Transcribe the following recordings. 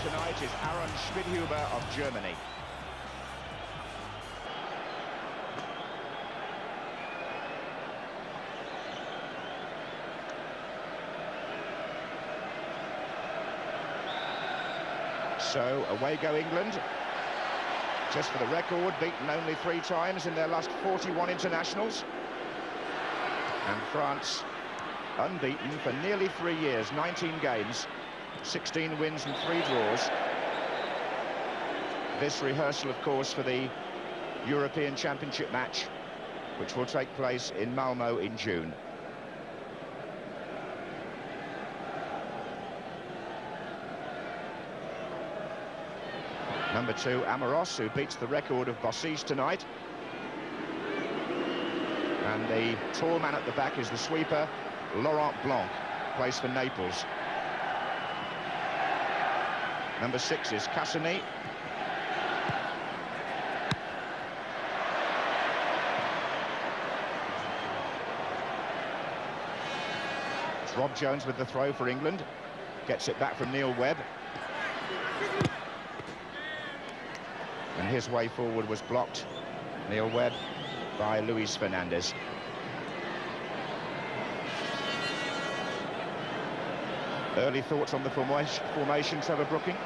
tonight is Aaron Schmidhuber of Germany. So away go England. Just for the record, beaten only 3 times in their last 41 internationals. And France unbeaten for nearly 3 years, 19 games, 16 wins and 3 draws. This rehearsal, of course, for the European Championship match, which will take place in Malmo in June. Number 2, Amoros, who beats the record of Bossis tonight. And the tall man at the back is the sweeper, Laurent Blanc, plays for Naples. Number 6 is Cassani. It's Rob Jones with the throw for England. Gets it back from Neil Webb. And his way forward was blocked, Neil Webb, by Luis Fernandez. Early thoughts on the formation, Trevor Brooking?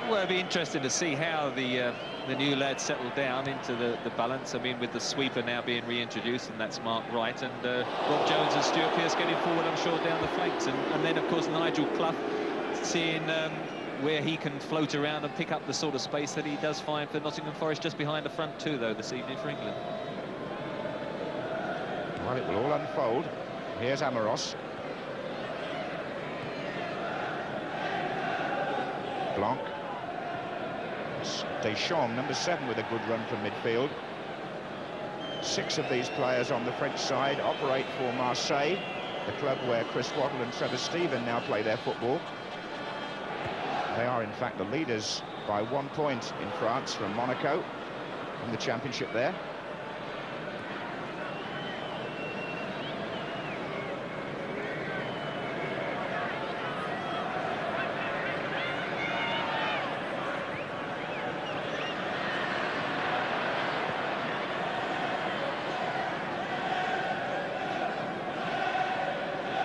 Well, it'd be interesting to see how the new lads settle down into the balance. I mean, with the sweeper now being reintroduced, and that's Mark Wright, and Rob Jones and Stuart Pearce getting forward, I'm sure, down the flanks. And then, of course, Nigel Clough, seeing where he can float around and pick up the sort of space that he does find for Nottingham Forest, just behind the front two, though, this evening for England. Well, it will all unfold. Here's Amoros. Blanc. Deschamps, number 7, with a good run from midfield. 6 of these players on the French side operate for Marseille, the club where Chris Waddle and Trevor Steven now play their football. They are, in fact, the leaders by 1 point in France from Monaco, in the championship there.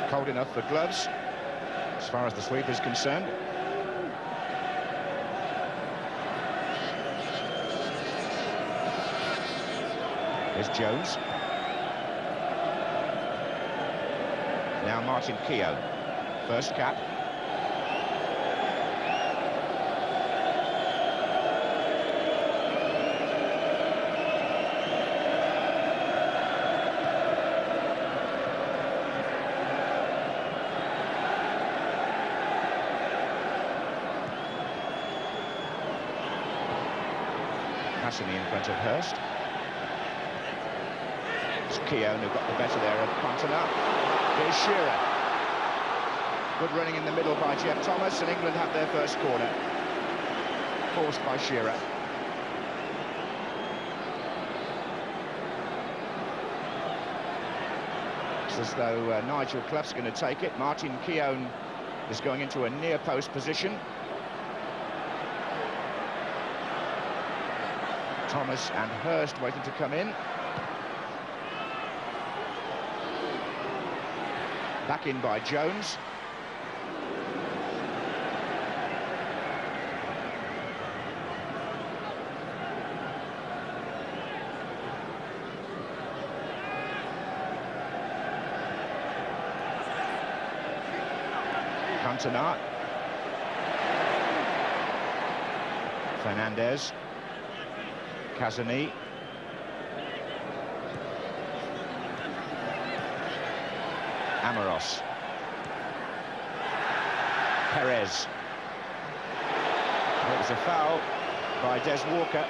Cold enough for gloves, as far as the sweeper is concerned. Here's Jones. Now Martin Keown, first cap. Cassani in front of Hurst. It's Keown who got the better there of Cantona. Here's Shearer. Good running in the middle by Jeff Thomas, and England have their first corner. Forced by Shearer. It's as though Nigel Clough's going to take it. Martin Keown is going into a near post position. Thomas and Hurst waiting to come in. Back in by Jones. Cantona. Fernandez. Cassani. Amoros. Perez. It was a foul by Des Walker.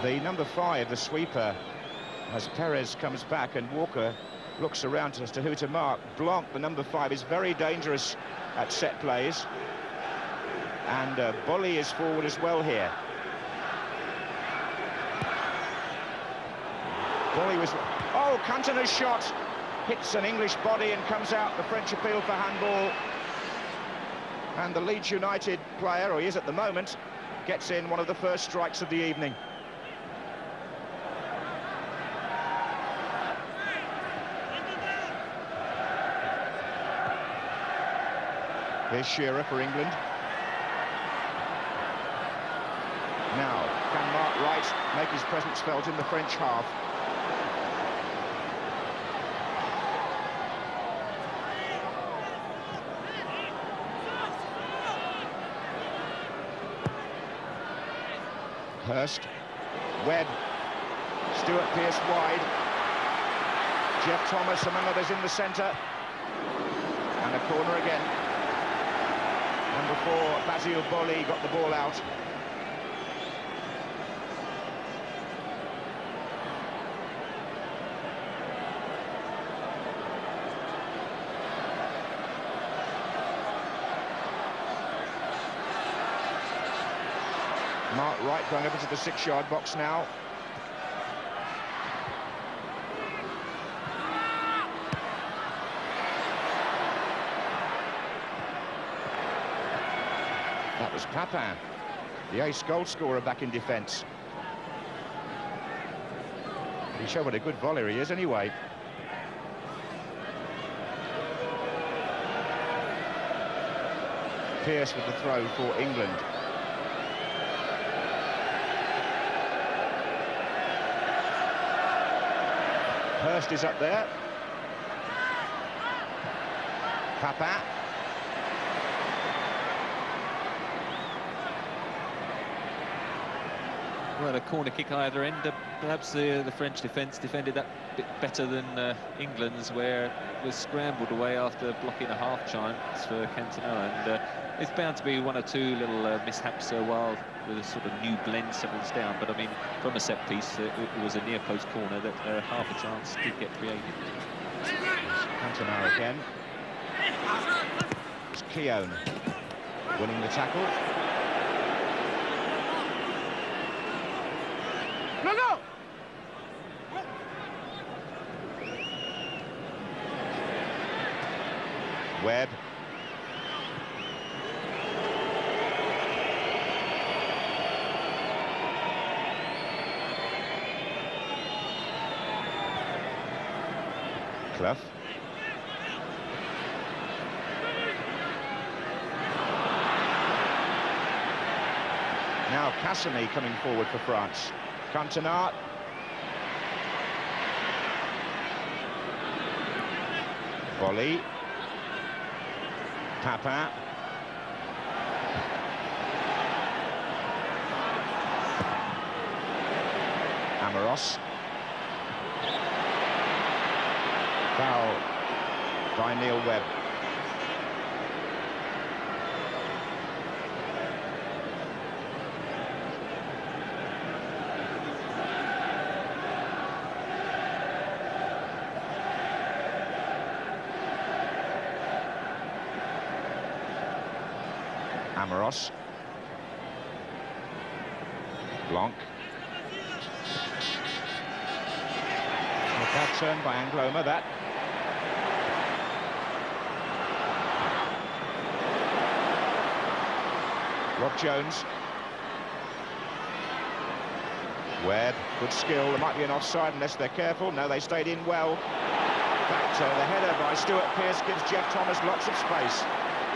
The number 5, the sweeper, as Perez comes back and Walker looks around as to who to mark. Blanc, the number 5, is very dangerous at set plays. And Boly is forward as well here. Boly was... Oh, Cantona's shot hits an English body and comes out. The French appeal for handball. And the Leeds United player, or he is at the moment, gets in one of the first strikes of the evening. Here's Shearer for England. Now, can Mark Wright make his presence felt in the French half? Hurst, Webb, Stuart Pearce wide, Jeff Thomas among others in the centre, and a corner again. And before Basile Boli got the ball out. Mark Wright going over to the 6-yard box now. That was Papin, the ace goal scorer, back in defence. He showed what a good volley he is anyway. Pearce with the throw for England. Hurst is up there. Papin. Well, a corner kick either end. Perhaps the French defence defended that bit better than England's, where it was scrambled away after blocking a half chance for Cantona. And it's bound to be one or two little mishaps while the sort of new blend settles down. But I mean, from a set piece, it was a near post corner that half a chance did get created. Cantona again. It's Keown winning the tackle. No! Webb. Clough. Now Cassini coming forward for France. Cantona. Volley. Papin. Amoros. Foul by Neil Webb. Amoros. Blanc. A bad turn by Angloma, that. Rob Jones. Webb, good skill. There might be an offside unless they're careful. No, they stayed in well. In fact, the header by Stuart Pearce gives Jeff Thomas lots of space.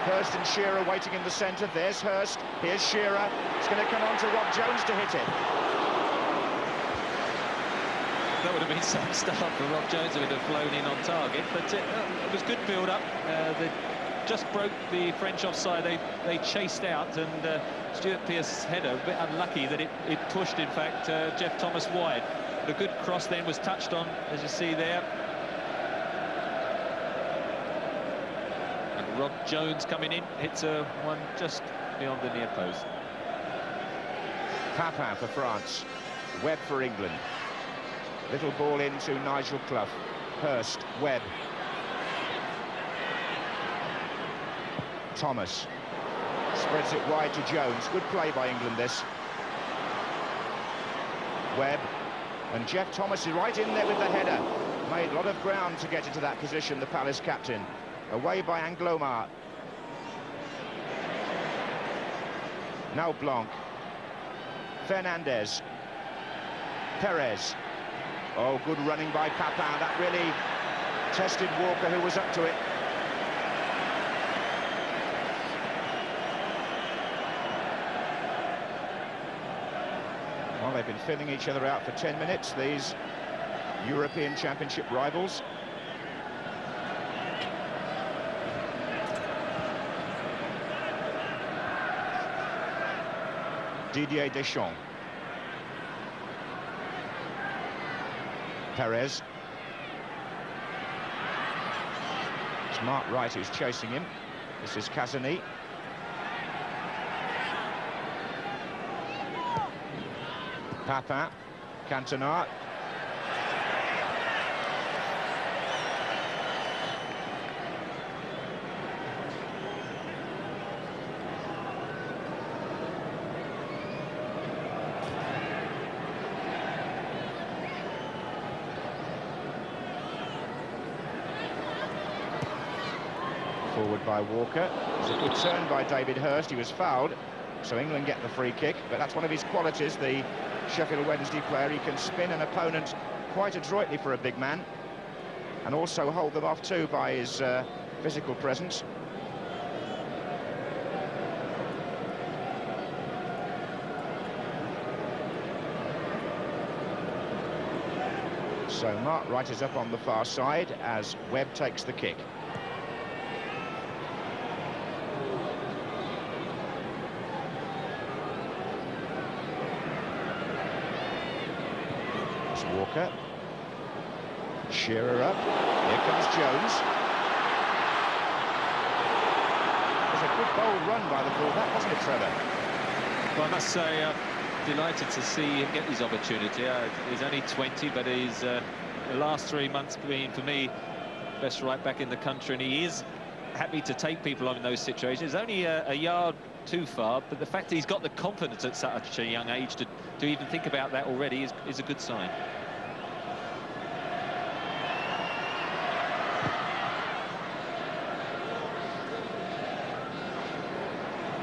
Hurst and Shearer waiting in the centre. There's Hurst. Here's Shearer. It's going to come on to Rob Jones to hit it. That would have been some start for Rob Jones. It would have flown in on target, but it was good build-up. They just broke the French offside. They chased out, and Stuart Pearce's header, a bit unlucky that it pushed, in fact, Jeff Thomas wide. But a good cross then was touched on, as you see there. And Rob Jones coming in, hits one just beyond the near post. Papin for France. Webb for England. Little ball into Nigel Clough. Hurst, Webb. Thomas spreads it wide to Jones. Good play by England, this. Webb. And Jeff Thomas is right in there with the header. Made a lot of ground to get into that position, the Palace captain. Away by Angloma. Now Blanc. Fernandez. Perez. Oh, good running by Papin. That really tested Walker, who was up to it. Well, they've been filling each other out for 10 minutes, these European Championship rivals. Didier Deschamps. Perez. It's Mark Wright who's chasing him. This is Cassani. Papin. Cantona. Forward by Walker. It was a good turn by David Hirst. He was fouled, so England get the free kick. But that's one of his qualities, the Sheffield Wednesday player. He can spin an opponent quite adroitly for a big man, and also hold them off too by his physical presence. So Mark Wright is up on the far side as Webb takes the kick. Walker. Shearer up. Here comes Jones. It was a good bold run by the fullback, wasn't it, Trevor? Well, I must say, delighted to see him get his opportunity. He's only 20, but he's the last 3 months been, for me, best right back in the country, and he is happy to take people on in those situations. He's only a yard too far, but the fact that he's got the confidence at such a young age to even think about that already is a good sign.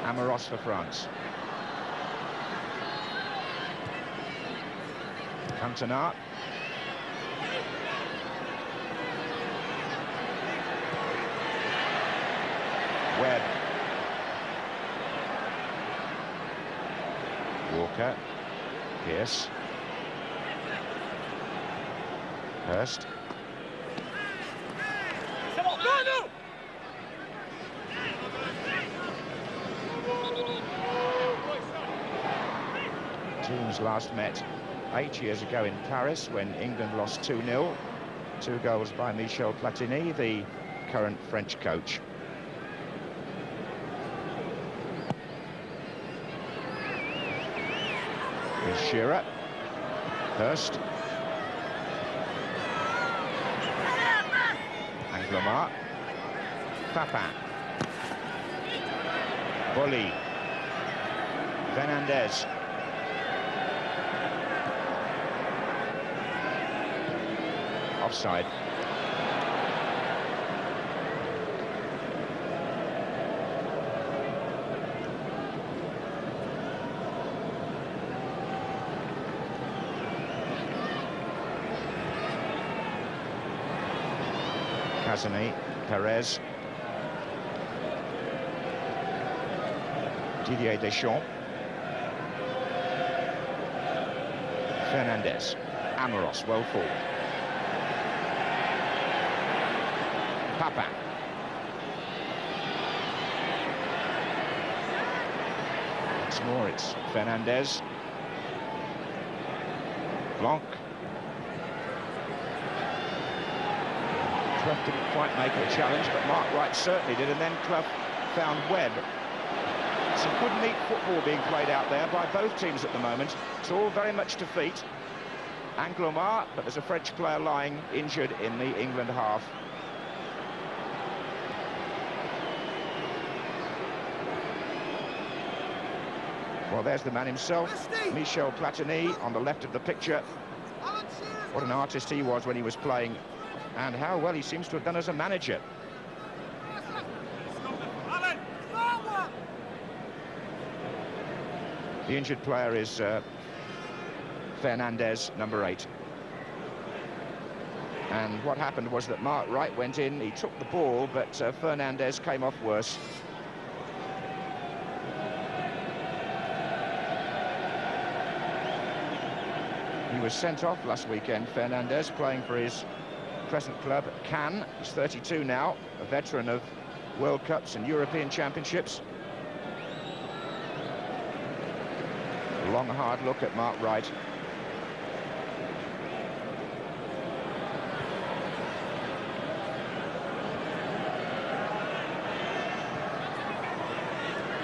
Amoros for France. Cantona. Webb. Walker. Pearce. Hirst. Teams last met 8 years ago in Paris when England lost 2-0. 2 goals by Michel Platini, the current French coach. Here's Shearer. Hirst. Anglomar. Papin. Bolly. Fernandez. Offside. Cassani, Perez. Didier Deschamps. Fernandez. Amoros, well forward. Papin. Once more, it's Fernandez. Blanc. Clough didn't quite make a challenge, but Mark Wright certainly did, and then Clough found Webb. Some good, neat football being played out there by both teams at the moment. It's all very much to feet. Anglomar, but there's a French player lying injured in the England half. Well, there's the man himself, Michel Platini, on the left of the picture. What an artist he was when he was playing, and how well he seems to have done as a manager. The injured player is Fernandez, number 8. And what happened was that Mark Wright went in, he took the ball, but Fernandez came off worse. He was sent off last weekend, Fernandez, playing for his present club, Cannes. He's 32 now, a veteran of World Cups and European Championships. A long, hard look at Mark Wright.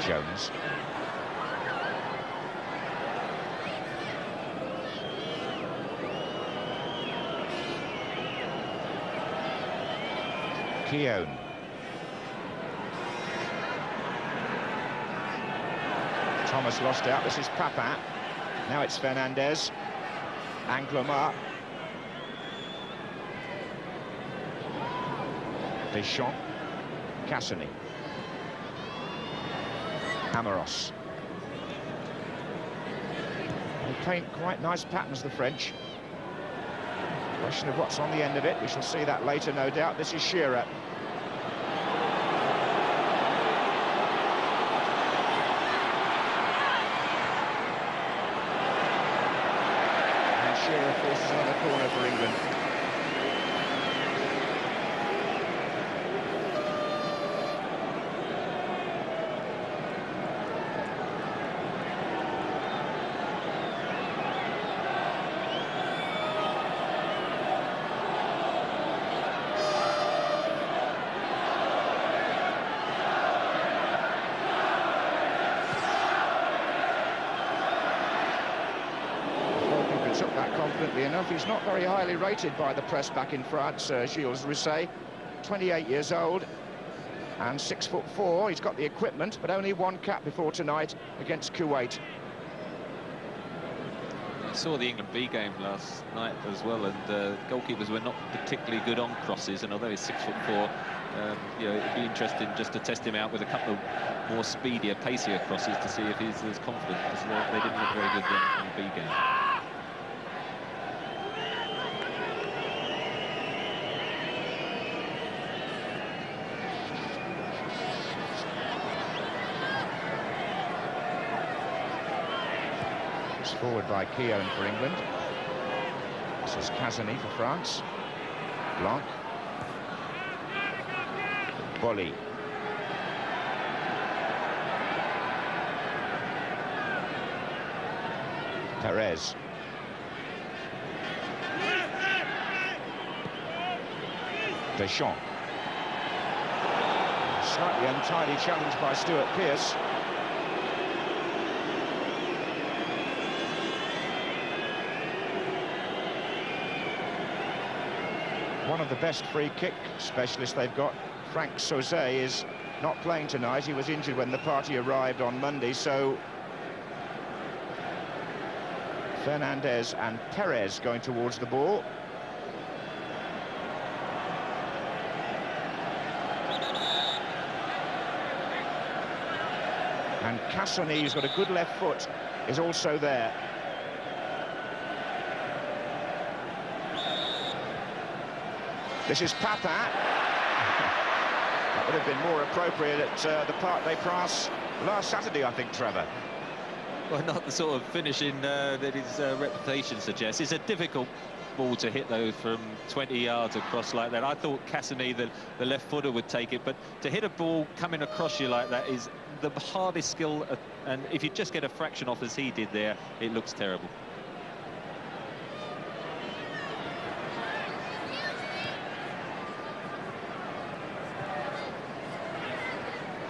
Jones. Keown. Thomas lost out. This is Papin. Now it's Fernandez. Anglomar. Deschamps. Cassini. Amoros. They paint quite nice patterns, the French. Question of what's on the end of it. We shall see that later, no doubt. This is Shearer. And Shearer forces another corner for England. Took that confidently enough. He's not very highly rated by the press back in France, Gilles Rousset. 28 years old and 6'4". He's got the equipment, but only 1 cap before tonight against Kuwait. I saw the England B game last night as well, and goalkeepers were not particularly good on crosses, and although he's 6'4", you know, it'd be interesting just to test him out with a couple of more speedier, pacier crosses to see if he's as confident, because they didn't look very good in the B game. Forward by Keown for England. This is Cassini for France. Blanc. Bolly. Perez. Deschamps. Slightly untidy challenge by Stuart Pearce. One of the best free kick specialists they've got, Franck Sauzet, is not playing tonight. He was injured when the party arrived on Monday, so Fernandez and Perez going towards the ball. And Cassini, who's got a good left foot, is also there. This is Papin. That would have been more appropriate at the Parc des Princes last Saturday, I think, Trevor. Well, not the sort of finishing that his reputation suggests. It's a difficult ball to hit, though, from 20 yards across like that. I thought Cassini, the left footer, would take it, but to hit a ball coming across you like that is the hardest skill, and if you just get a fraction off as he did there, it looks terrible.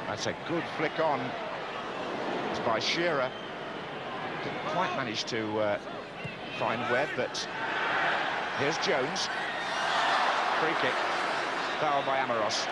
That's a good flick on. It's by Shearer. Didn't quite manage to find Webb, but here's Jones. Free kick. Foul by Amoros.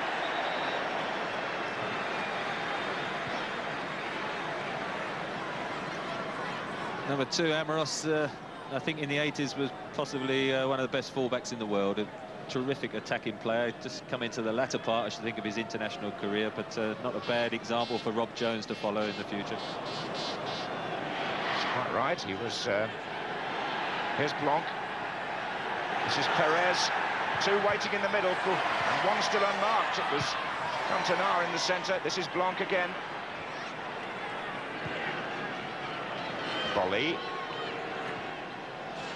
Number 2, Amoros, I think in the 80s was possibly one of the best fullbacks in the world. A terrific attacking player. Just come into the latter part, I should think, of his international career, but not a bad example for Rob Jones to follow in the future. Quite right, he was... here's Blanc. This is Perez. Two waiting in the middle, and one still unmarked. It was Cantona in the centre. This is Blanc again. Volley.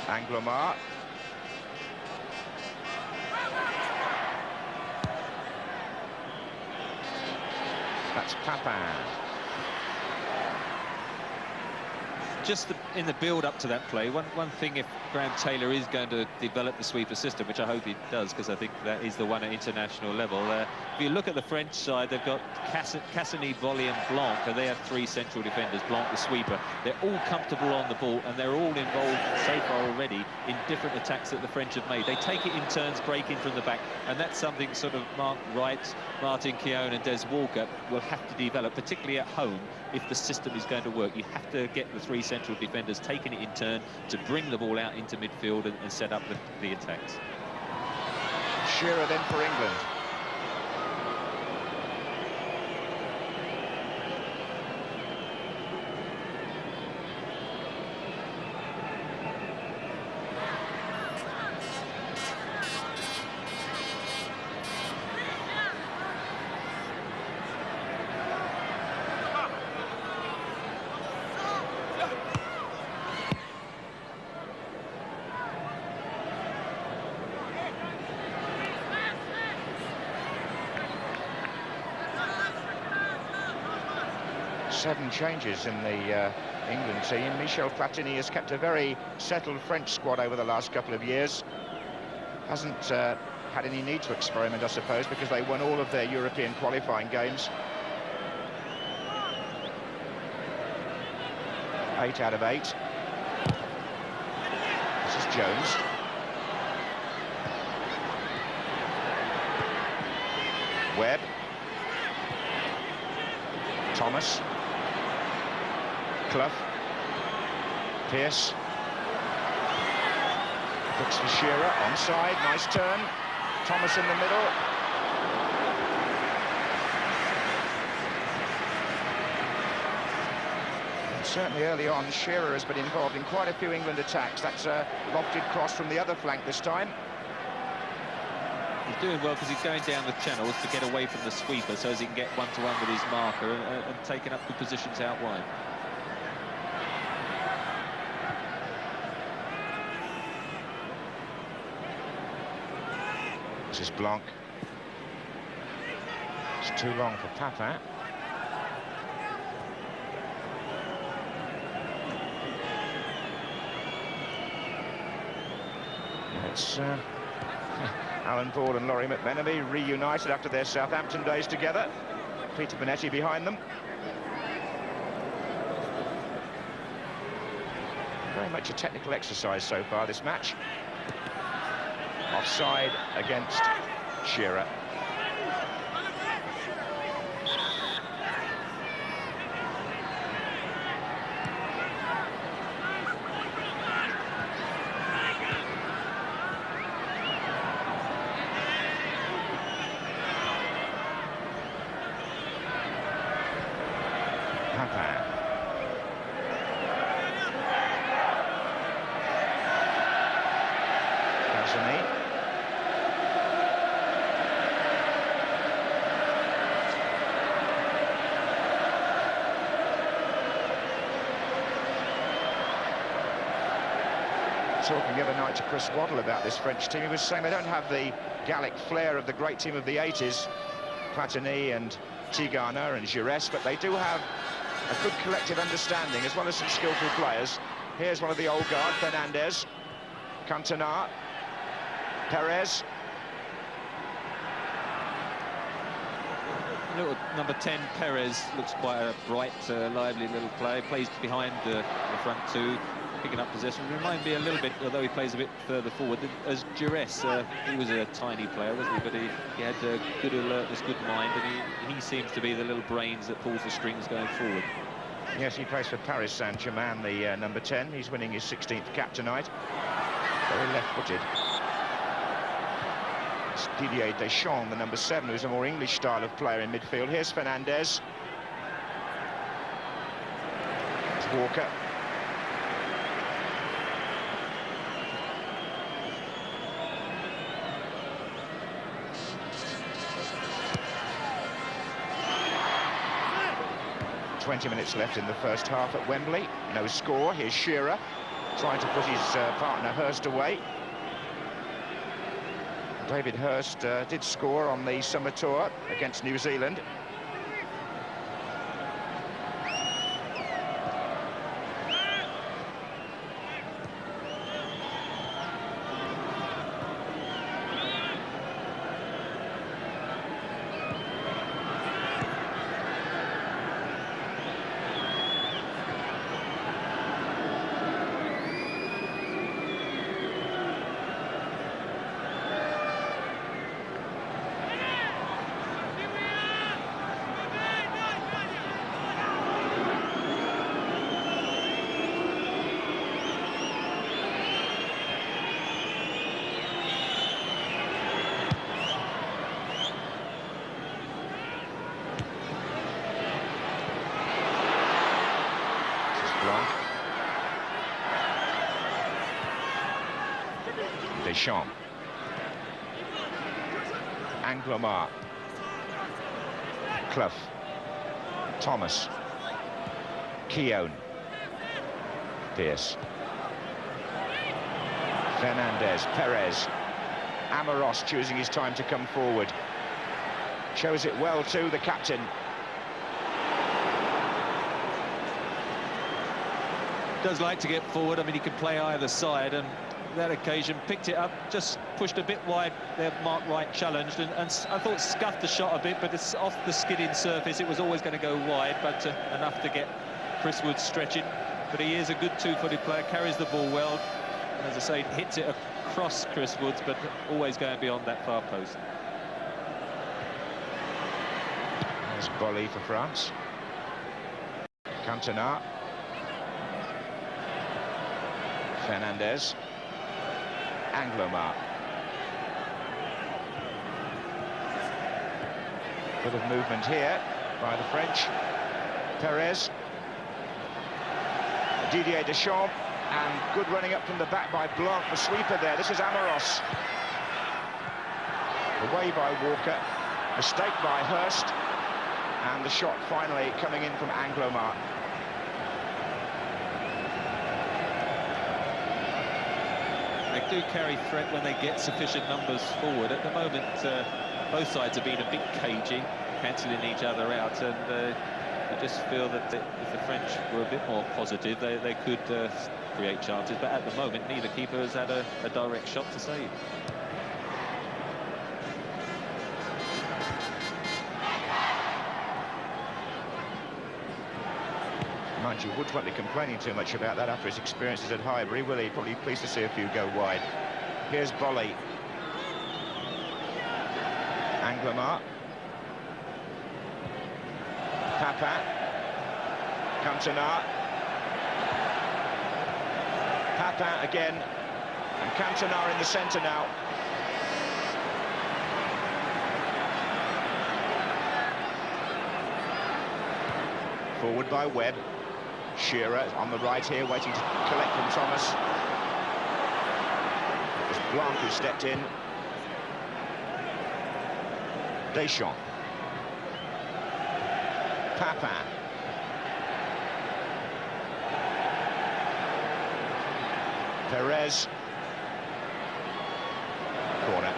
Anglomar. That's Papin. Just in the build-up to that play, one thing, if Graham Taylor is going to develop the sweeper system, which I hope he does, because I think that is the one at international level. If you look at the French side, they've got Cassini, Volley and Blanc, and they have three central defenders, Blanc the sweeper. They're all comfortable on the ball, and they're all involved so far already in different attacks that the French have made. They take it in turns, break in from the back, and that's something sort of Mark Wright, Martin Keown and Des Walker will have to develop, particularly at home, if the system is going to work. You have to get the three central defenders taking it in turn to bring the ball out into midfield and set up the attacks. Shearer then for England. Seven changes in the England team. Michel Platini has kept a very settled French squad over the last couple of years. Hasn't had any need to experiment, I suppose, because they won all of their European qualifying games. 8 out of 8. This is Jones. Webb. Thomas. Clough. Pearce. Looks for Shearer, onside, nice turn. Thomas in the middle. And certainly early on, Shearer has been involved in quite a few England attacks. That's a lofted cross from the other flank this time. He's doing well because he's going down the channels to get away from the sweeper so as he can get one-to-one with his marker and taking up good positions out wide. This is Blanc. It's too long for Papin. It's Alan Ford and Laurie McMenemy reunited after their Southampton days together. Peter Bonetti behind them. Very much a technical exercise so far, this match. Offside against Shearer. Papin. Cassini. Talking the other night to Chris Waddle about this French team, he was saying they don't have the Gallic flair of the great team of the 80s, Platini and Tigana and Giresse, but they do have a good collective understanding as well as some skillful players. Here's one of the old guard, Fernandez, Cantona, Perez. Little number 10, Perez, looks quite a bright, lively little player. Plays behind the front two, picking up possession. Reminds me a little bit, although he plays a bit further forward, as Giresse. He was a tiny player, wasn't he? But he had good alertness, good mind, and he seems to be the little brains that pulls the strings going forward. Yes, he plays for Paris Saint-Germain, the number 10. He's winning his 16th cap tonight. Very left-footed. It's Didier Deschamps, the number 7, who's a more English style of player in midfield. Here's Fernandez. It's Walker. 20 minutes left in the first half at Wembley. No score. Here's Shearer trying to put his partner Hurst away. David Hurst did score on the summer tour against New Zealand. Deschamps, Anglomar, Clough, Thomas, Keown, Pearce, Fernandez, Perez, Amoros choosing his time to come forward. Shows it well too, the captain. Does like to get forward. I mean, he can play either side, and that occasion picked it up, just pushed a bit wide there. Mark Wright challenged, and I thought scuffed the shot a bit, but it's off the skidding surface. It was always going to go wide, but enough to get Chris Wood stretching. But he is a good two-footed player, carries the ball well, and as I say, hits it across Chris Woods, but always going beyond that far post. There's Boly for France. Cantona. Fernandez. Anglomar. Bit of movement here by the French. Perez. Didier Deschamps, and good running up from the back by Blanc, the sweeper there. This is Amoros. Away by Walker. Mistake by Hurst. And the shot finally coming in from Anglomar. They do carry threat when they get sufficient numbers forward. At the moment, both sides have been a bit cagey, cancelling each other out, and I just feel that if the French were a bit more positive, they could create chances. But at the moment, neither keeper has had a direct shot to save. Mind you, Woods won't be complaining too much about that after his experiences at Highbury, will he? Probably pleased to see a few go wide. Here's Boly. Anglomar. Papin. Cantona. Papin again. And Cantona in the centre now. Forward by Webb. Shearer on the right here, waiting to collect from Thomas. It was Blanc who stepped in. Deschamps. Papin. Perez. Corner.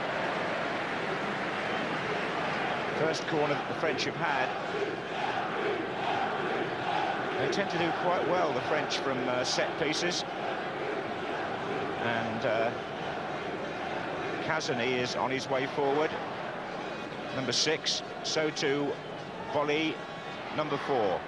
First corner that the French have had. They tend to do quite well, the French, from set pieces. And Kazani is on his way forward. Number 6. So too Boly, number 4.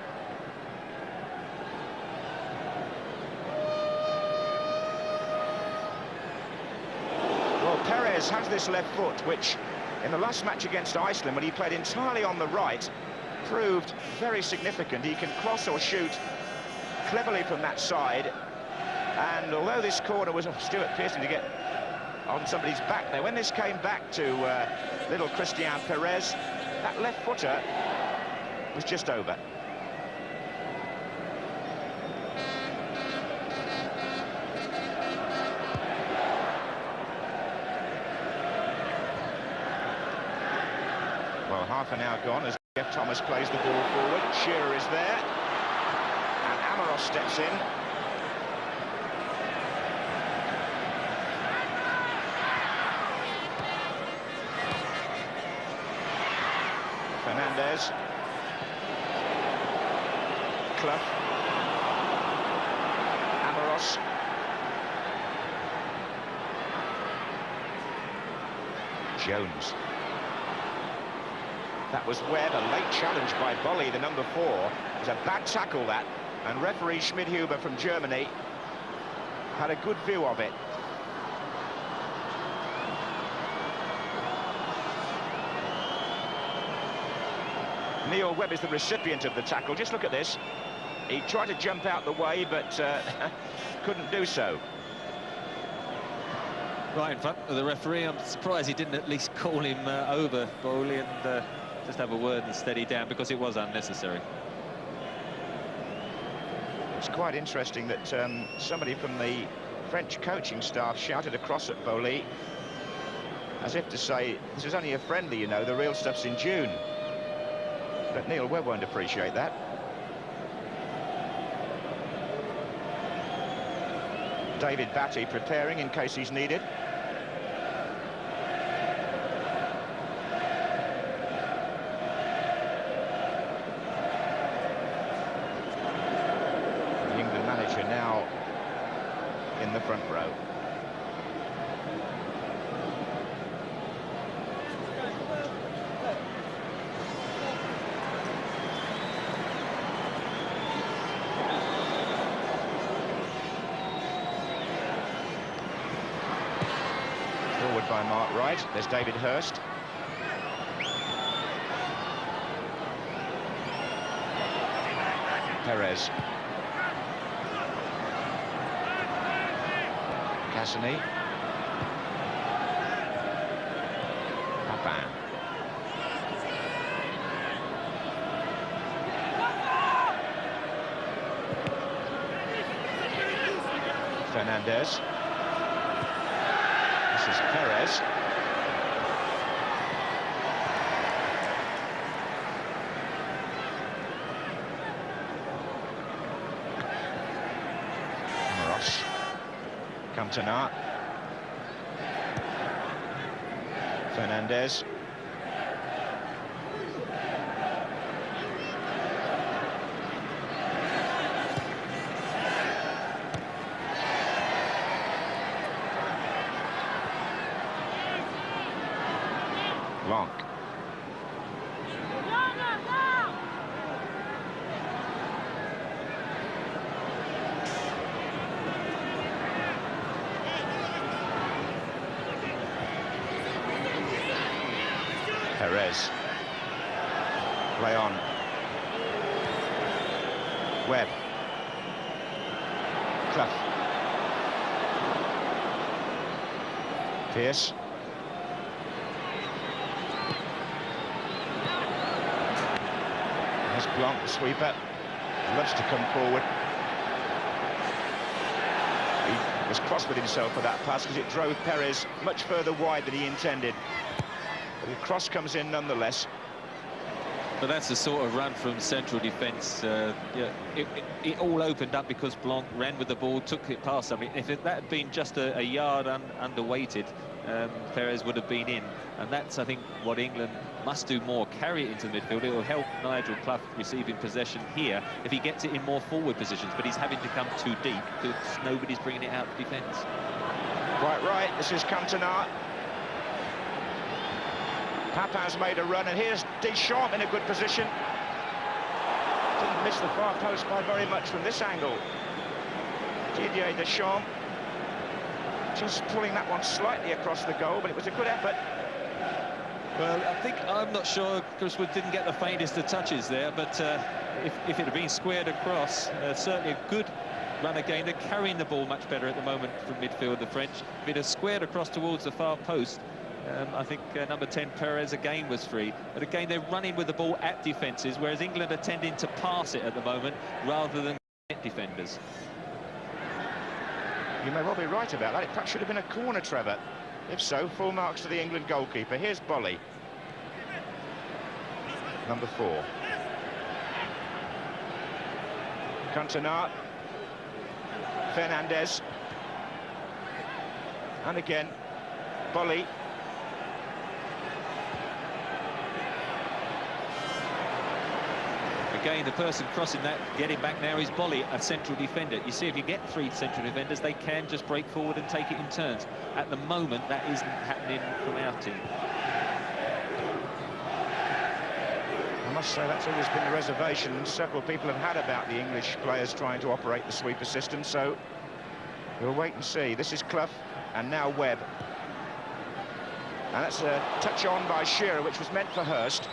Well, Perez has this left foot, which in the last match against Iceland, when he played entirely on the right, proved very significant. He can cross or shoot cleverly from that side, and although this corner was Stuart Pearson to get on somebody's back there, when this came back to little Christian Perez, that left footer was just over. Well, half an hour gone as Jeff Thomas plays the ball forward. Shearer is there. Amoros steps in. Fernandez. Clough. Amoros. Jones. That was Webb, a late challenge by Bolly, the number 4. It was a bad tackle, that. And referee Schmidhuber from Germany had a good view of it. Neil Webb is the recipient of the tackle. Just look at this. He tried to jump out the way, but couldn't do so. Right in front of the referee. I'm surprised he didn't at least call him over, Bowley, and just have a word and steady down, because it was unnecessary. It's quite interesting that somebody from the French coaching staff shouted across at Bowley, as if to say, this is only a friendly, you know, the real stuff's in June. But Neil Webb won't appreciate that. David Batty preparing in case he's needed. The England manager now in the front row. Forward by Mark Wright. There's David Hurst. Perez. Cassini. Papin. Fernandez. This is Perez. Amoros. Cantona. Fernandez. Blanc. Perez. Play on. Webb. Clough. Pearce. There's Blanc, the sweeper. Loves to come forward. He was cross with himself for that pass because it drove Perez much further wide than he intended. But the cross comes in nonetheless. But that's the sort of run from central defence. Yeah, it all opened up because Blanc ran with the ball, took it past. I mean, if that had been just a yard underweighted, Perez would have been in. And that's, I think, what England must do more. Carry it into the midfield. It will help Nigel Clough receiving possession here if he gets it in more forward positions. But he's having to come too deep because nobody's bringing it out to defence. Quite right. This is Cantona. Papin's made a run, and here's Deschamps in a good position. Didn't miss the far post by very much from this angle. Didier Deschamps just pulling that one slightly across the goal, but it was a good effort. Well, I'm not sure Chris Wood didn't get the faintest of touches there, but if it had been squared across, certainly a good run again. They're carrying the ball much better at the moment from midfield, the French. If it had squared across towards the far post, I think number 10 Perez again was free, but again they're running with the ball at defences, whereas England are tending to pass it at the moment rather than defenders. You may well be right about that. It perhaps should have been a corner, Trevor. If so, full marks to the England goalkeeper. Here's Bolly, number 4. Cantona. Fernandez. And again, Boly. Again, the person crossing that, getting back now is Boly, a central defender. You see, if you get 3 central defenders, they can just break forward and take it in turns. At the moment, that isn't happening from our team. I must say that's always been the reservation several people have had about the English players trying to operate the sweeper system, so we'll wait and see. This is Clough, and now Webb. And that's a touch on by Shearer, which was meant for Hurst.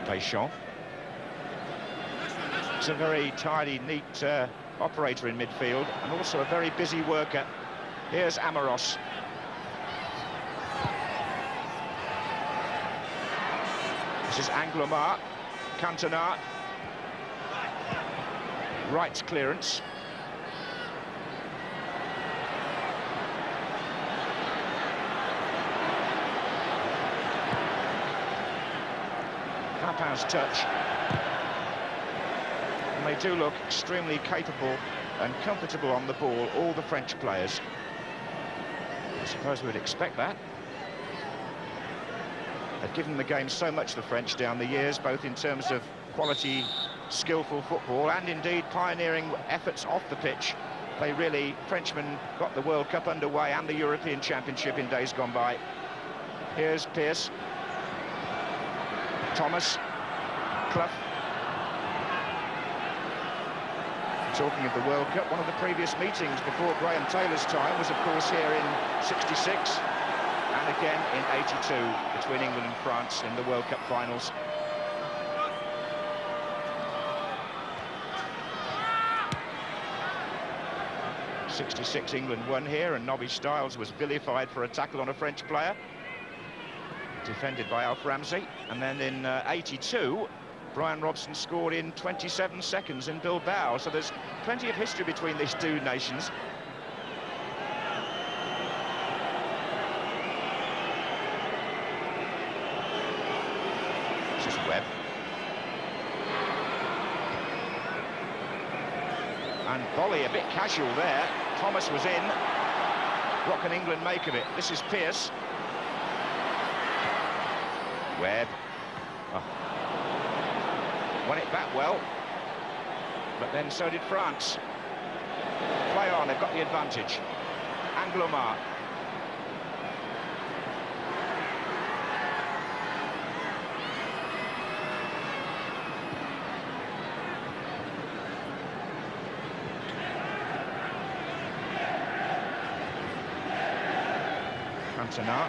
Deschamps. It's a very tidy, neat operator in midfield, and also a very busy worker. Here's Amoros. This is Anglomar. Cantona. Wright's clearance. Papin's touch. And they do look extremely capable and comfortable on the ball, all the French players. I suppose we'd expect that. They've given the game so much, the French, down the years, both in terms of quality, skillful football and indeed pioneering efforts off the pitch. They really, Frenchmen, got the World Cup underway and the European Championship in days gone by. Here's Pearce. Thomas. Clough. Talking of the World Cup, one of the previous meetings before Graham Taylor's time was, of course, here in '66 and again in '82 between England and France in the World Cup finals. '66 England won here, and Nobby Stiles was vilified for a tackle on a French player, defended by Alf Ramsey. And then in '82, Brian Robson scored in 27 seconds in Bilbao, so there's plenty of history between these two nations. This is Webb. And Boly a bit casual there. Thomas was in. What can England make of it? This is Pearce. Webb. Oh. Won it back well, but then so did France. Play on, they've got the advantage. Anglomar. Cantona.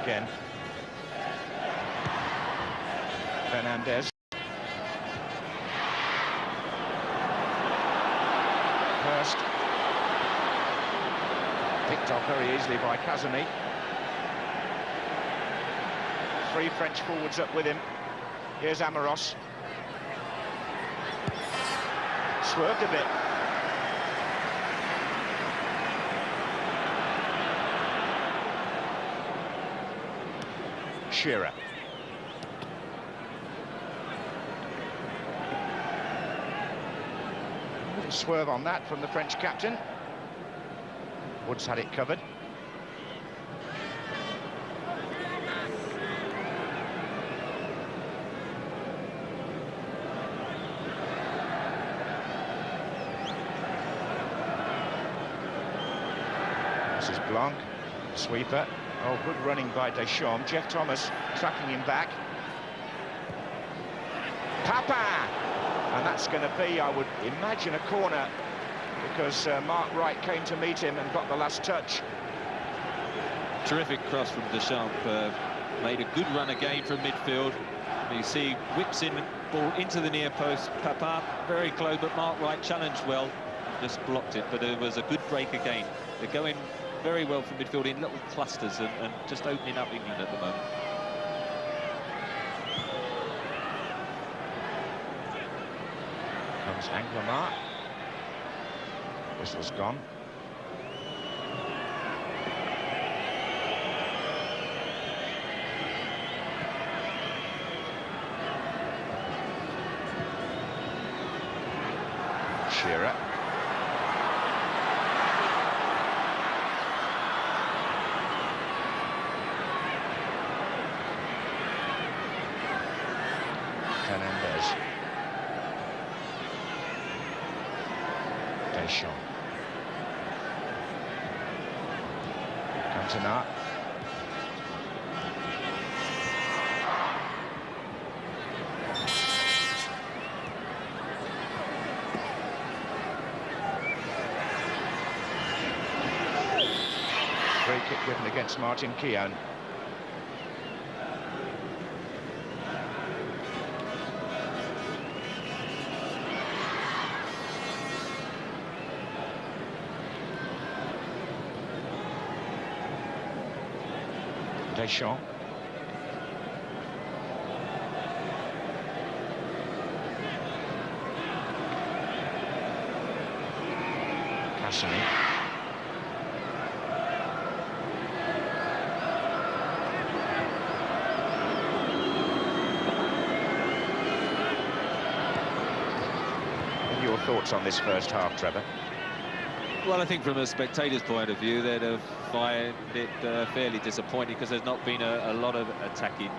Again, Fernandez. Hurst. Picked off very easily by Cazeneuve. 3 French forwards up with him. Here's Amoros. Swerved a bit. Shearer. A little swerve on that from the French captain. Woods had it covered. This is Blanc, sweeper. Oh, good running by Deschamps. Jeff Thomas tracking him back. Papin! And that's going to be, I would imagine, a corner, because Mark Wright came to meet him and got the last touch. Terrific cross from Deschamps. Made a good run again from midfield. You see, whips in Ball into the near post. Papin very close, but Mark Wright challenged well, just blocked it. But it was a good break again. They're going very well from midfield in little clusters and just opening up England at the moment. Comes Anglemar. Whistle's gone. Shearer. Fernandez. Deschamps. Cantona. Free kick given against Martin Keown. Deschamps. Cassini. Your thoughts on this first half, Trevor? Well, I think from a spectator's point of view, they'd have find it fairly disappointing because there's not been a lot of attacking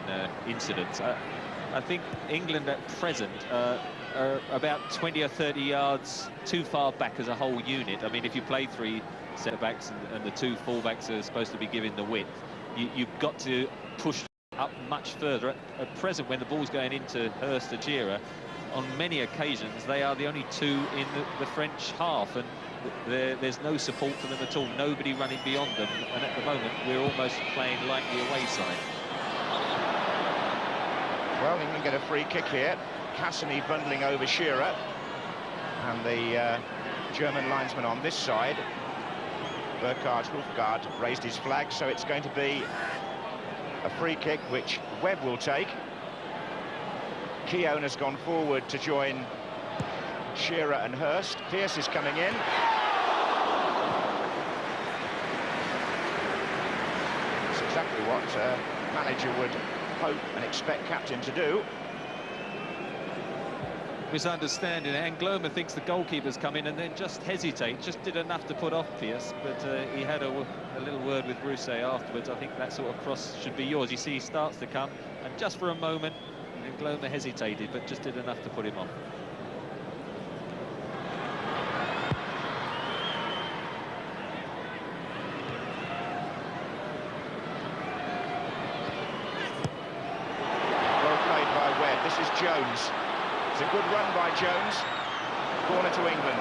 incidents. I think England at present are about 20 or 30 yards too far back as a whole unit. I mean, if you play three centre-backs and the two full-backs are supposed to be giving the width, you've got to push up much further. At present, when the ball's going into Hurst and Shearer, on many occasions, they are the only two in the French half, and there's no support for them at all, nobody running beyond them, and at the moment we're almost playing like the away side. Well, England get a free kick here. Cassini bundling over Shearer, and the German linesman on this side, Burkhard Hufgaard, raised his flag, so it's going to be a free kick which Webb will take. Keown has gone forward to join Shearer and Hurst. Pearce is coming in. It's exactly what manager would hope and expect captain to do. Misunderstanding. Angloma thinks the goalkeeper's come in and then just hesitate, just did enough to put off Pearce, but he had a little word with Rousset afterwards. I think that sort of cross should be yours. You see he starts to come, and just for a moment Angloma hesitated, but just did enough to put him off. Well played by Webb. This is Jones. It's a good run by Jones. Corner to England.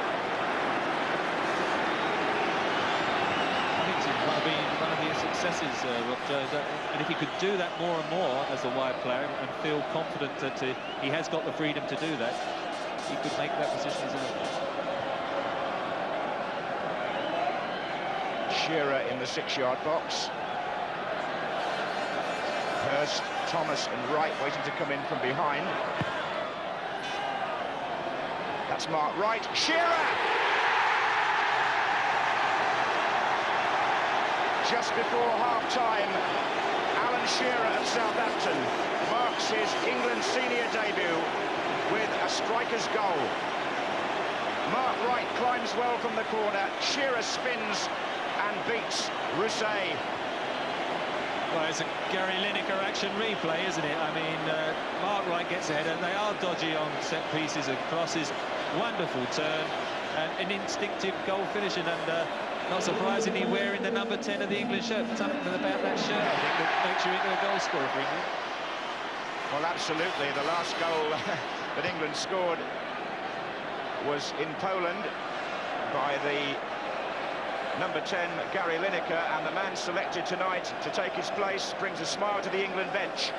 I think it's one of his successes, Rob Jones, and if he could do that more and more as a wide player and feel confident that he has got the freedom to do that, he could make that position as well. Shearer in the 6-yard box. Hurst, Thomas and Wright waiting to come in from behind. That's Mark Wright. Shearer! Just before half-time, Alan Shearer of Southampton marks his England senior debut with a striker's goal. Mark Wright climbs well from the corner. Shearer spins and beats Rousset. Well, it's a Gary Lineker action replay, isn't it? I mean, Mark Wright gets ahead, and they are dodgy on set pieces and crosses. Wonderful turn, an instinctive goal finishing, and not surprisingly wearing the number 10 of the England shirt. Something about that shirt, I think, that makes you into a goal scorer for England. Well, absolutely. The last goal that England scored was in Poland by the number 10, Gary Lineker, and the man selected tonight to take his place brings a smile to the England bench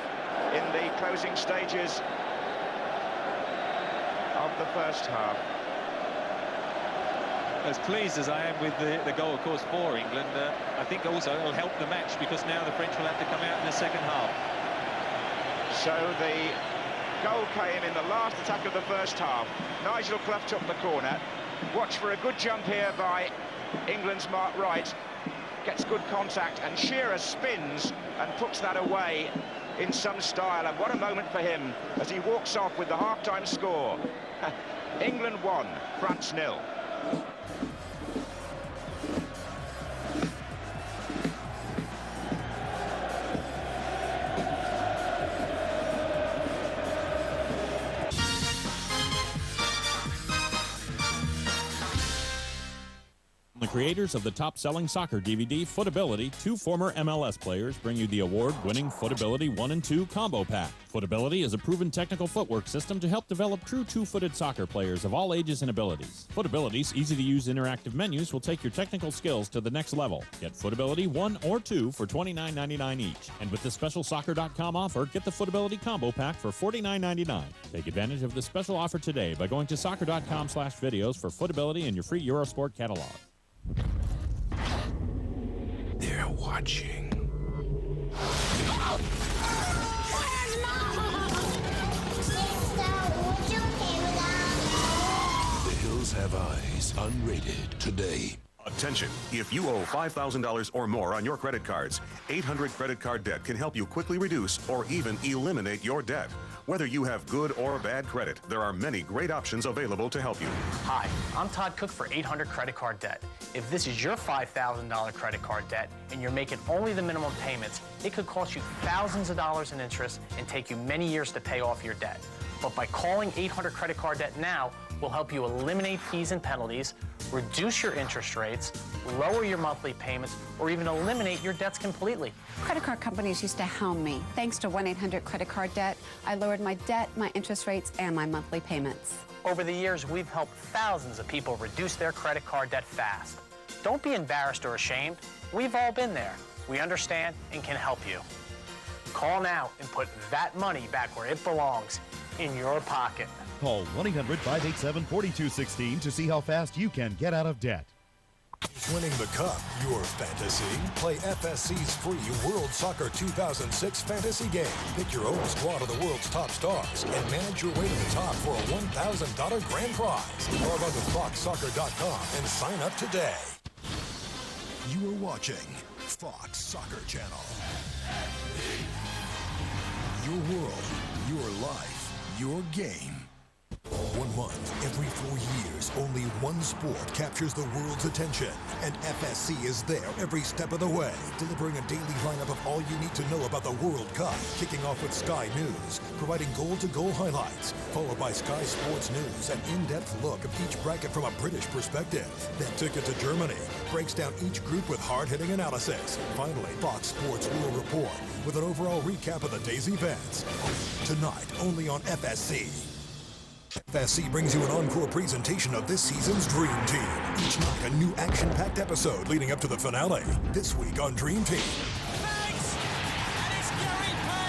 in the closing stages of the first half. As pleased as I am with the goal, of course, for England, I think also it'll help the match because now the French will have to come out in the second half. So the goal came in the last attack of the first half. Nigel Clough took the corner. Watch for a good jump here by England's Mark Wright. Gets good contact, and Shearer spins and puts that away in some style. And what a moment for him as he walks off with the half-time score. England 1, France 0. The creators of the top-selling soccer DVD, Footability, two former MLS players bring you the award-winning Footability 1 and 2 Combo Pack. Footability is a proven technical footwork system to help develop true two-footed soccer players of all ages and abilities. Footability's easy-to-use interactive menus will take your technical skills to the next level. Get Footability 1 or 2 for $29.99 each. And with the special Soccer.com offer, get the Footability Combo Pack for $49.99. Take advantage of the special offer today by going to Soccer.com/videos for Footability and your free Eurosport catalog. They're watching. Where's Mom? Would you The Hills Have Eyes, unrated today. Attention, if you owe $5,000 or more on your credit cards, 800 Credit Card Debt can help you quickly reduce or even eliminate your debt. Whether you have good or bad credit, there are many great options available to help you. Hi, I'm Todd Cook for 800 Credit Card Debt. If this is your $5,000 credit card debt and you're making only the minimum payments, it could cost you thousands of dollars in interest and take you many years to pay off your debt. But by calling 800 Credit Card Debt now, we'll help you eliminate fees and penalties, reduce your interest rates, lower your monthly payments, or even eliminate your debts completely. Credit card companies used to hound me. Thanks to 1-800 Credit Card Debt, I lowered my debt, my interest rates, and my monthly payments. Over the years, we've helped thousands of people reduce their credit card debt fast. Don't be embarrassed or ashamed. We've all been there. We understand and can help you. Call now and put that money back where it belongs, in your pocket. Call 1-800-587-4216 to see how fast you can get out of debt. Winning the Cup, your fantasy? Play FSC's free World Soccer 2006 fantasy game. Pick your own squad of the world's top stars and manage your way to the top for a $1,000 grand prize. Log on to FoxSoccer.com and sign up today. You are watching Fox Soccer Channel. Your world, your life, your game. 1 month, every 4 years, only one sport captures the world's attention. And FSC is there every step of the way, delivering a daily lineup of all you need to know about the World Cup. Kicking off with Sky News, providing goal-to-goal highlights, followed by Sky Sports News, an in-depth look of each bracket from a British perspective. Then Ticket to Germany breaks down each group with hard-hitting analysis. Finally, Fox Sports World Report with an overall recap of the day's events. Tonight, only on FSC. FSC brings you an encore presentation of this season's Dream Team. Each night, a new action-packed episode leading up to the finale. This week on Dream Team. Thanks!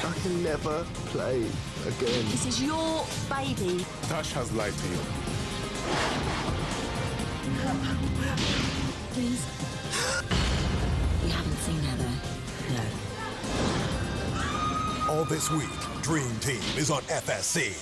I can never play again. This is your baby. Tash has lied to you. Please. You haven't seen Heather? No. All this week, Dream Team is on FSC.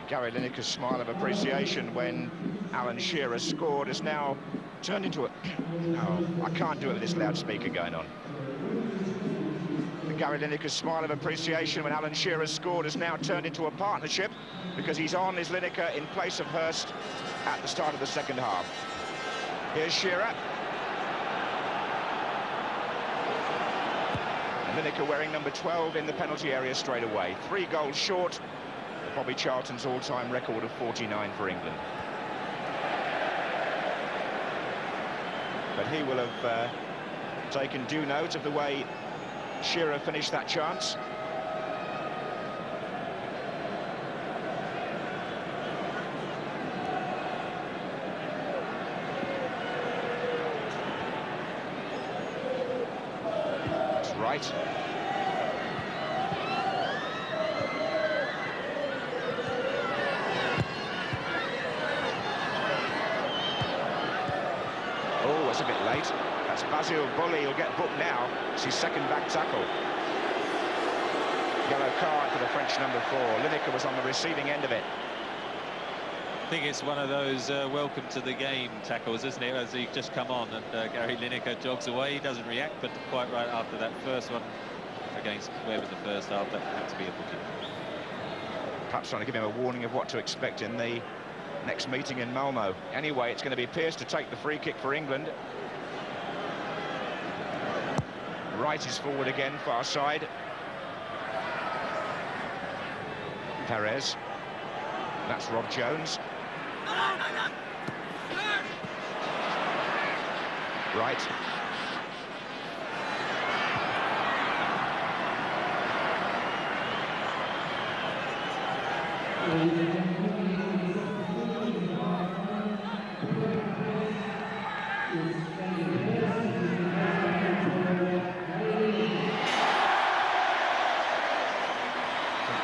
Gary Lineker's smile of appreciation when Alan Shearer scored has now turned into a... Oh, I can't do it with this loudspeaker going on. Gary Lineker's smile of appreciation when Alan Shearer scored has now turned into a partnership because he's on is Lineker in place of Hurst at the start of the second half. Here's Shearer. And Lineker wearing number 12 in the penalty area straight away. 3 goals short. Bobby Charlton's all-time record of 49 for England. but he will have taken due note of the way Shearer finished that chance. That's right. Oh, it's a bit late. That's Basile Boli. He'll get booked now. It's his second back tackle. Yellow card for the French number 4. Lineker was on the receiving end of it. I think it's one of those welcome to the game tackles, isn't it? As he just come on and Gary Lineker jogs away. He doesn't react, but quite right after that first one against Webb in the first half, that had to be a booking. Perhaps trying to give him a warning of what to expect in the next meeting in Malmo. Anyway, it's going to be Pearce to take the free kick for England. Wright is forward again, far side. Perez. That's Rob Jones. Wright.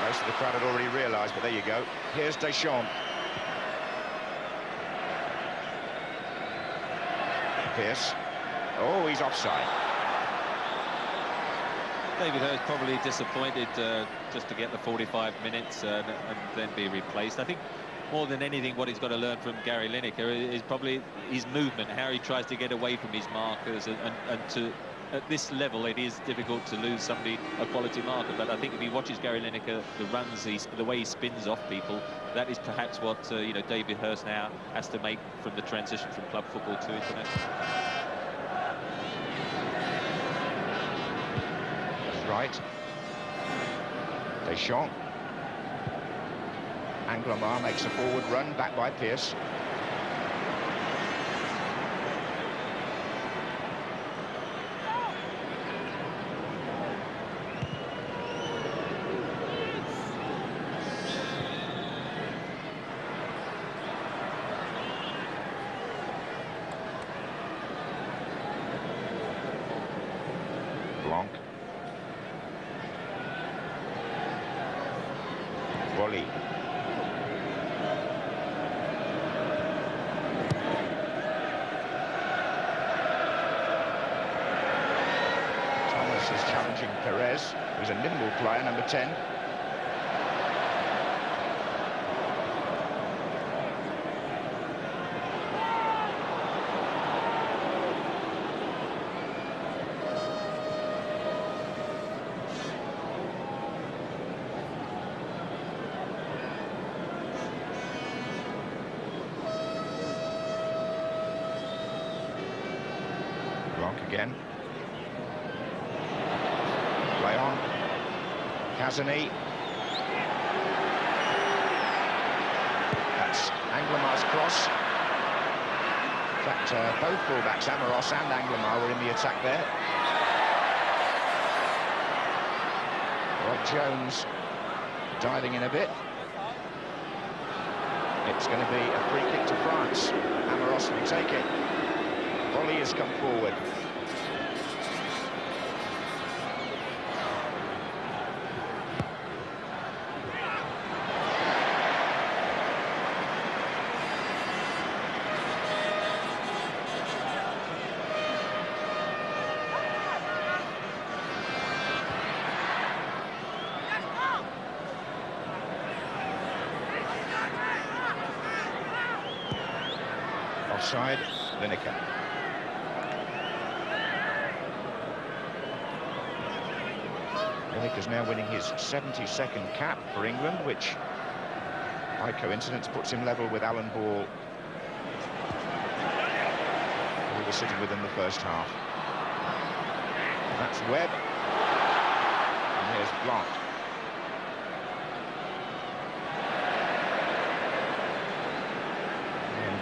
Most of the crowd had already realised, but there you go. Here's Deschamps. Pearce. Oh, he's offside. David Hurst probably disappointed just to get the 45 minutes and then be replaced. I think more than anything what he's got to learn from Gary Lineker is probably his movement, how he tries to get away from his markers and to at this level it is difficult to lose somebody, a quality marker, but I think if he watches Gary Lineker, the runs, the way he spins off people, that is perhaps what you know, David Hurst now has to make from the transition from club football to international. Right. Deschamps. Anglomar makes a forward run, back by Pearce. Blanc. Volley. Thomas is challenging Perez, who's a nimble player, number 10. Again. Play on. Kazani. That's Anglemar's cross. In fact, both fullbacks, Amoros and Anglomar, were in the attack there. Rob Jones diving in a bit. It's going to be a free kick to France. Amoros will take it. Volley has come forward. Offside, Lineker. Lineker's now winning his 72nd cap for England, which, by coincidence, puts him level with Alan Ball, who he was sitting with in the first half. That's Webb. And here's Blanc.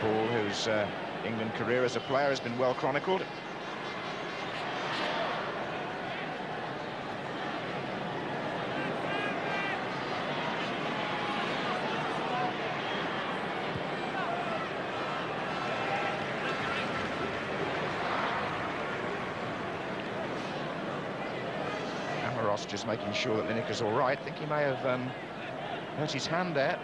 Ball, who's England career as a player has been well chronicled. Amoros just making sure that Lineker's all right. I think he may have hurt his hand there.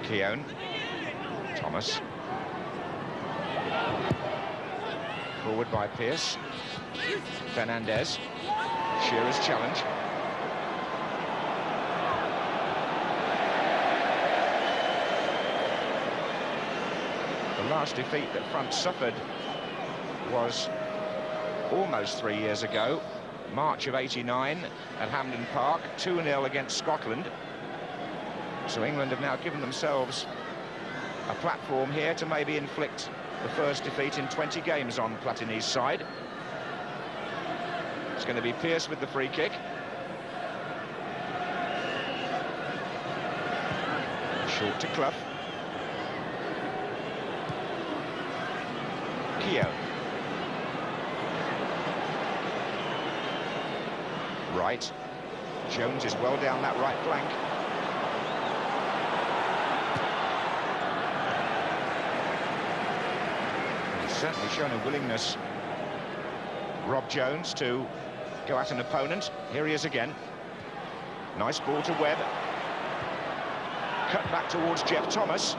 Keown, Thomas, forward by Pearce, Fernandez, Shearer's challenge. The last defeat that France suffered was almost 3 years ago, March of '89 at Hampden Park, 2-0 against Scotland. So England have now given themselves a platform here to maybe inflict the first defeat in 20 games on Platini's side. It's going to be Pearce with the free kick. Short to Clough. Keown. Right. Jones is well down that right flank. Certainly shown a willingness, Rob Jones, to go at an opponent. Here he is again. Nice ball to Webb. Cut back towards Jeff Thomas.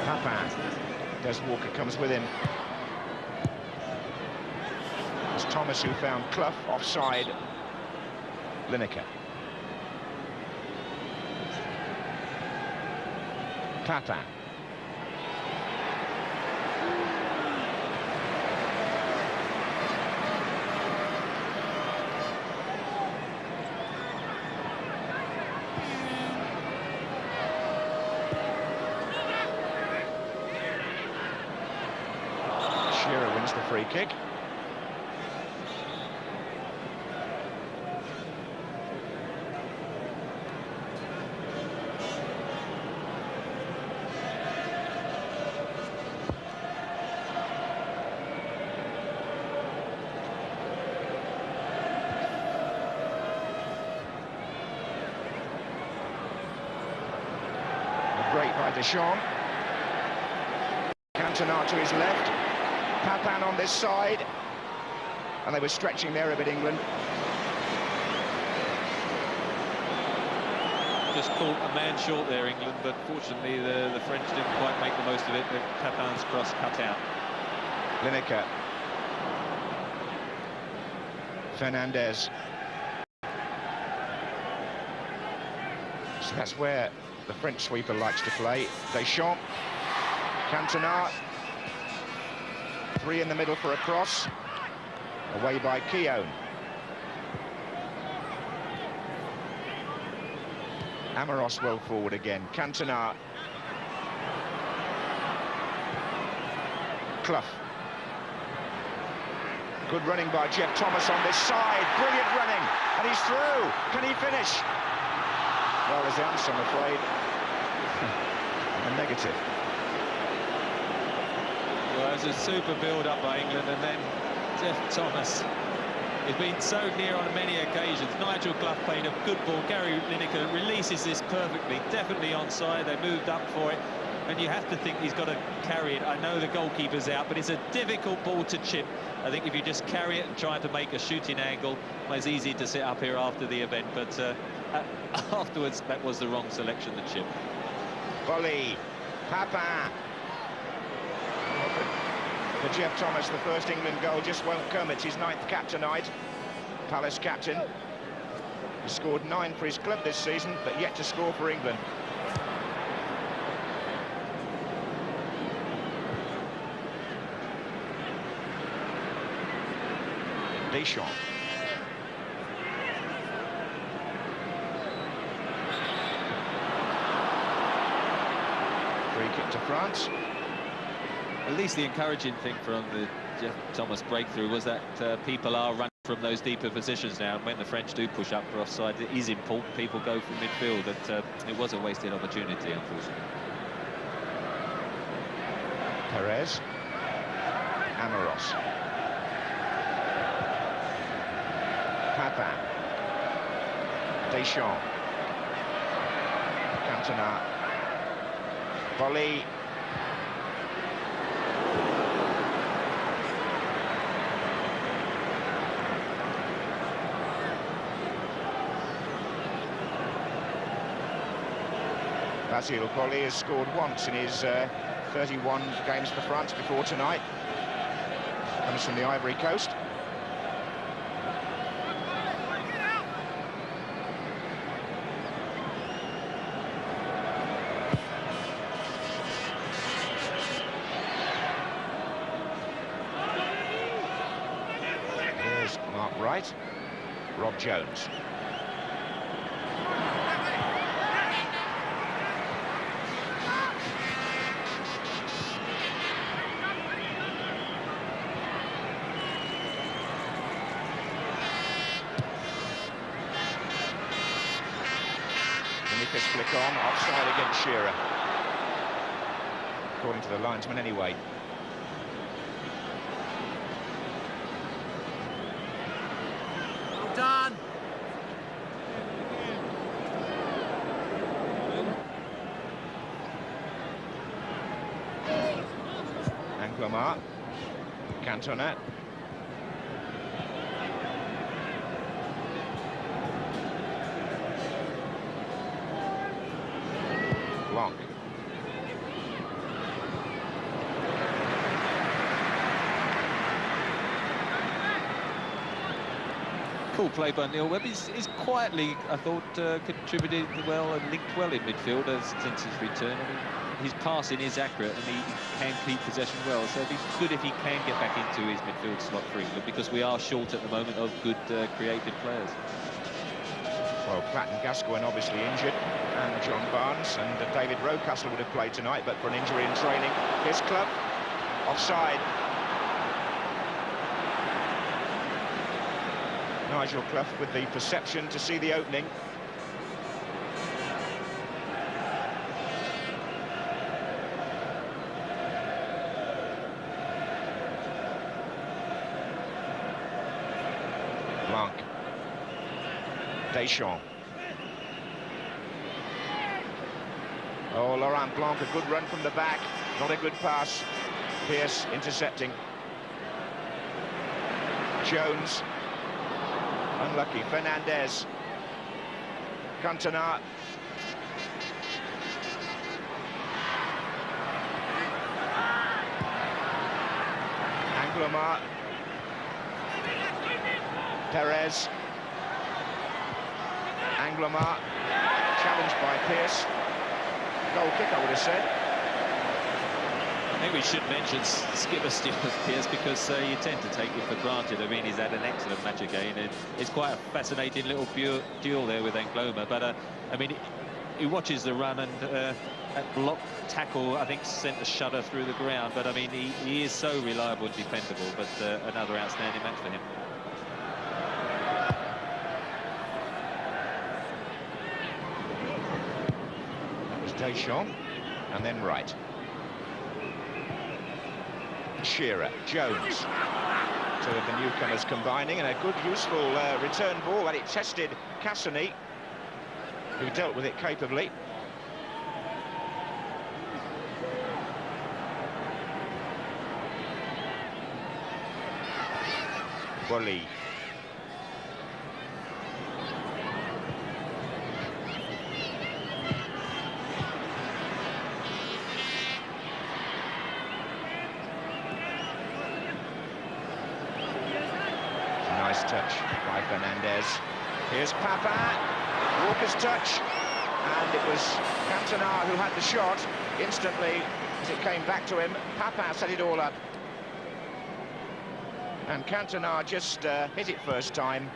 Papin. Des Walker comes with him. It's Thomas who found Clough offside. Lineker. Papin. Shearer wins the free kick. Great by Deschamps. Cantona to his left. Papin on this side. And they were stretching there a bit, England. Just caught a man short there, England, but fortunately the French didn't quite make the most of it. Papin's cross cut out. Lineker. Fernandez. So that's where the French sweeper likes to play. Deschamps. Cantona. Three in the middle for a cross. Away by Keown. Amoros well forward again. Cantona. Clough. Good running by Jeff Thomas on this side. Brilliant running. And he's through. Can he finish? Well, there's the answer, I'm afraid. A negative. Well, it was a super build-up by England, and then Jeff Thomas has been so near on many occasions. Nigel Clough played a good ball. Gary Lineker releases this perfectly, definitely onside. They moved up for it. and you have to think he's got to carry it. I know the goalkeeper's out, but it's a difficult ball to chip. I think if you just carry it and try to make a shooting angle, well, it's easy to sit up here after the event, but afterwards, that was the wrong selection, the chip. Volley, Papin. For Jeff Thomas, the first England goal just won't come. It's his 9th cap tonight. Palace captain. He scored 9 for his club this season, but yet to score for England. Deschamps. Free kick to France. At least the encouraging thing from the Jeff Thomas breakthrough was that people are running from those deeper positions now, and when the French do push up for offside, it is important people go from midfield. That it was a wasted opportunity, unfortunately. Perez. Amoros. Papin. Deschamps. Cantona. Volley. Basile Boli has scored once in his 31 games for France before tonight. Comes from the Ivory Coast. There's Mark Wright. Rob Jones. Vinicius flick on, offside against Shearer. According to the linesman anyway. Well done. Anglomar. Cantona. Blanc. Cool play by Neil Webb. He's quietly, I thought, contributed well and linked well in midfield since his return. I mean, his passing is accurate and he can keep possession well, so it'd be good if he can get back into his midfield slot for England, because we are short at the moment of good creative players. Well, Platt and Gascoigne obviously injured, and John Barnes and David Rocastle would have played tonight, but for an injury in training. His club, offside. Nigel Clough with the perception to see the opening. Blanc. Deschamps. Oh, Laurent Blanc, a good run from the back. Not a good pass. Pearce intercepting. Jones. Unlucky. Fernandez. Cantona. Anglomar. Perez. Anglomar. Challenged by Pearce. Goal kick, I would have said. I think we should mention skipper Stuart Pearce, because you tend to take it for granted. I mean, he's had an excellent match again, and it's quite a fascinating little duel there with Angloma. But I mean, he watches the run, and that block tackle, I think, sent a shudder through the ground. But I mean, he is so reliable and dependable. But another outstanding match for him. That was Deschamps, and then Wright. Shearer, Jones. Two of the newcomers combining, and a good, useful return ball, and it tested Cassini, who dealt with it capably. Boly. Nice touch by Fernandez. Here's Papin. Walker's touch. And it was Cantona who had the shot. Instantly, as it came back to him, Papin set it all up. And Cantona just hit it first time.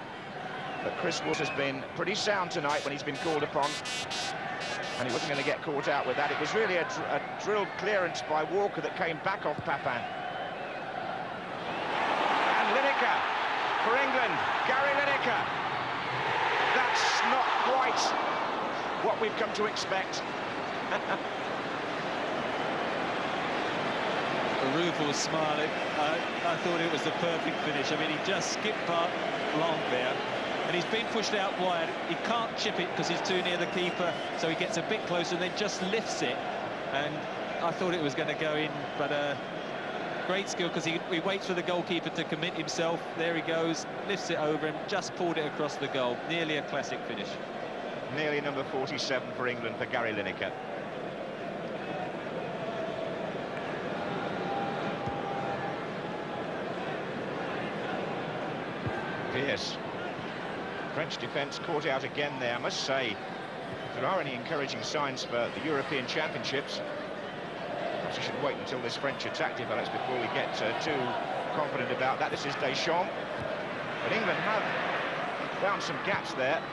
But Chris Watt has been pretty sound tonight when he's been called upon. And he wasn't going to get caught out with that. It was really a drilled clearance by Walker that came back off Papin. And Lineker for England. Gary Lineker. That's not quite what we've come to expect. Roof was smiling. I thought it was the perfect finish. I mean, he just skipped past Blanc there, and he's been pushed out wide. He can't chip it because he's too near the keeper, so he gets a bit closer and then just lifts it. And I thought it was going to go in, but great skill, because he waits for the goalkeeper to commit himself. There he goes, lifts it over and just pulled it across the goal. Nearly a classic finish. Nearly number 47 for England for Gary Lineker. Pearce. French defence caught out again there. I must say, if there are any encouraging signs for the European Championships, perhaps we should wait until this French attack develops before we get too confident about that. This is Deschamps. But England have found some gaps there.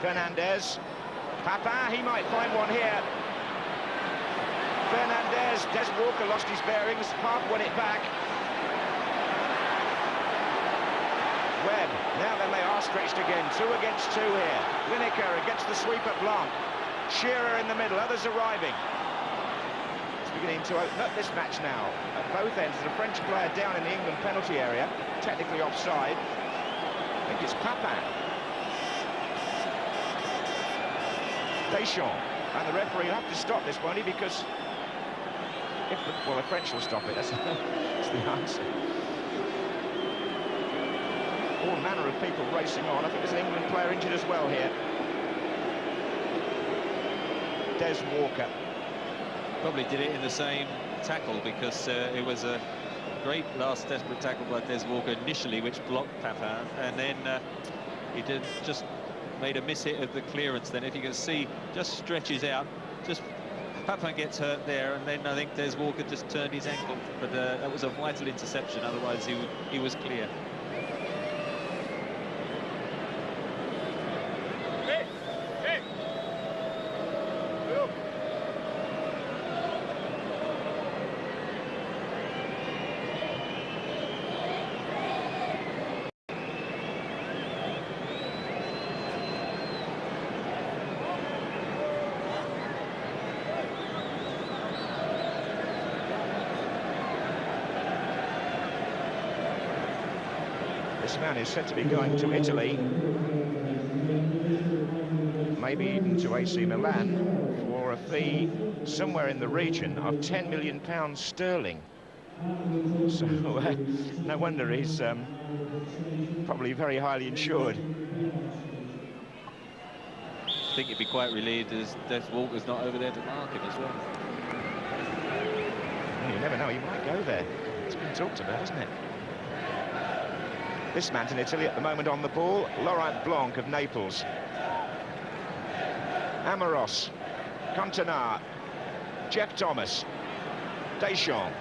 Fernandez. Papin, he might find one here. Fernandez. Des Walker lost his bearings. Half won it back. Webb, now then they are stretched again, 2 against 2 here. Lineker against the sweeper Blanc. Shearer in the middle, others arriving. It's beginning to open up this match now. At both ends, the French player down in the England penalty area, technically offside. I think it's Papin. Deschamps, and the referee will have to stop this, won't he? Because if the French will stop it, that's the answer. All manner of people racing on. I think there's an England player injured as well here. Des Walker. Probably did it in the same tackle, because it was a great last desperate tackle by Des Walker initially, which blocked Papin, and then he just made a miss hit of the clearance. Then, if you can see, just stretches out. Just Papin gets hurt there, and then I think Des Walker just turned his ankle. But that was a vital interception. Otherwise, he was clear. This man is said to be going to Italy, maybe even to AC Milan, for a fee somewhere in the region of £10 million sterling. So no wonder he's probably very highly insured. I think he'd be quite relieved as Des Walker's not over there to mark him as well. Well, you never know, he might go there. It's been talked about, hasn't it? This man's in Italy at the moment on the ball. Laurent Blanc of Naples. Amoros. Cantona. Jeff Thomas. Deschamps.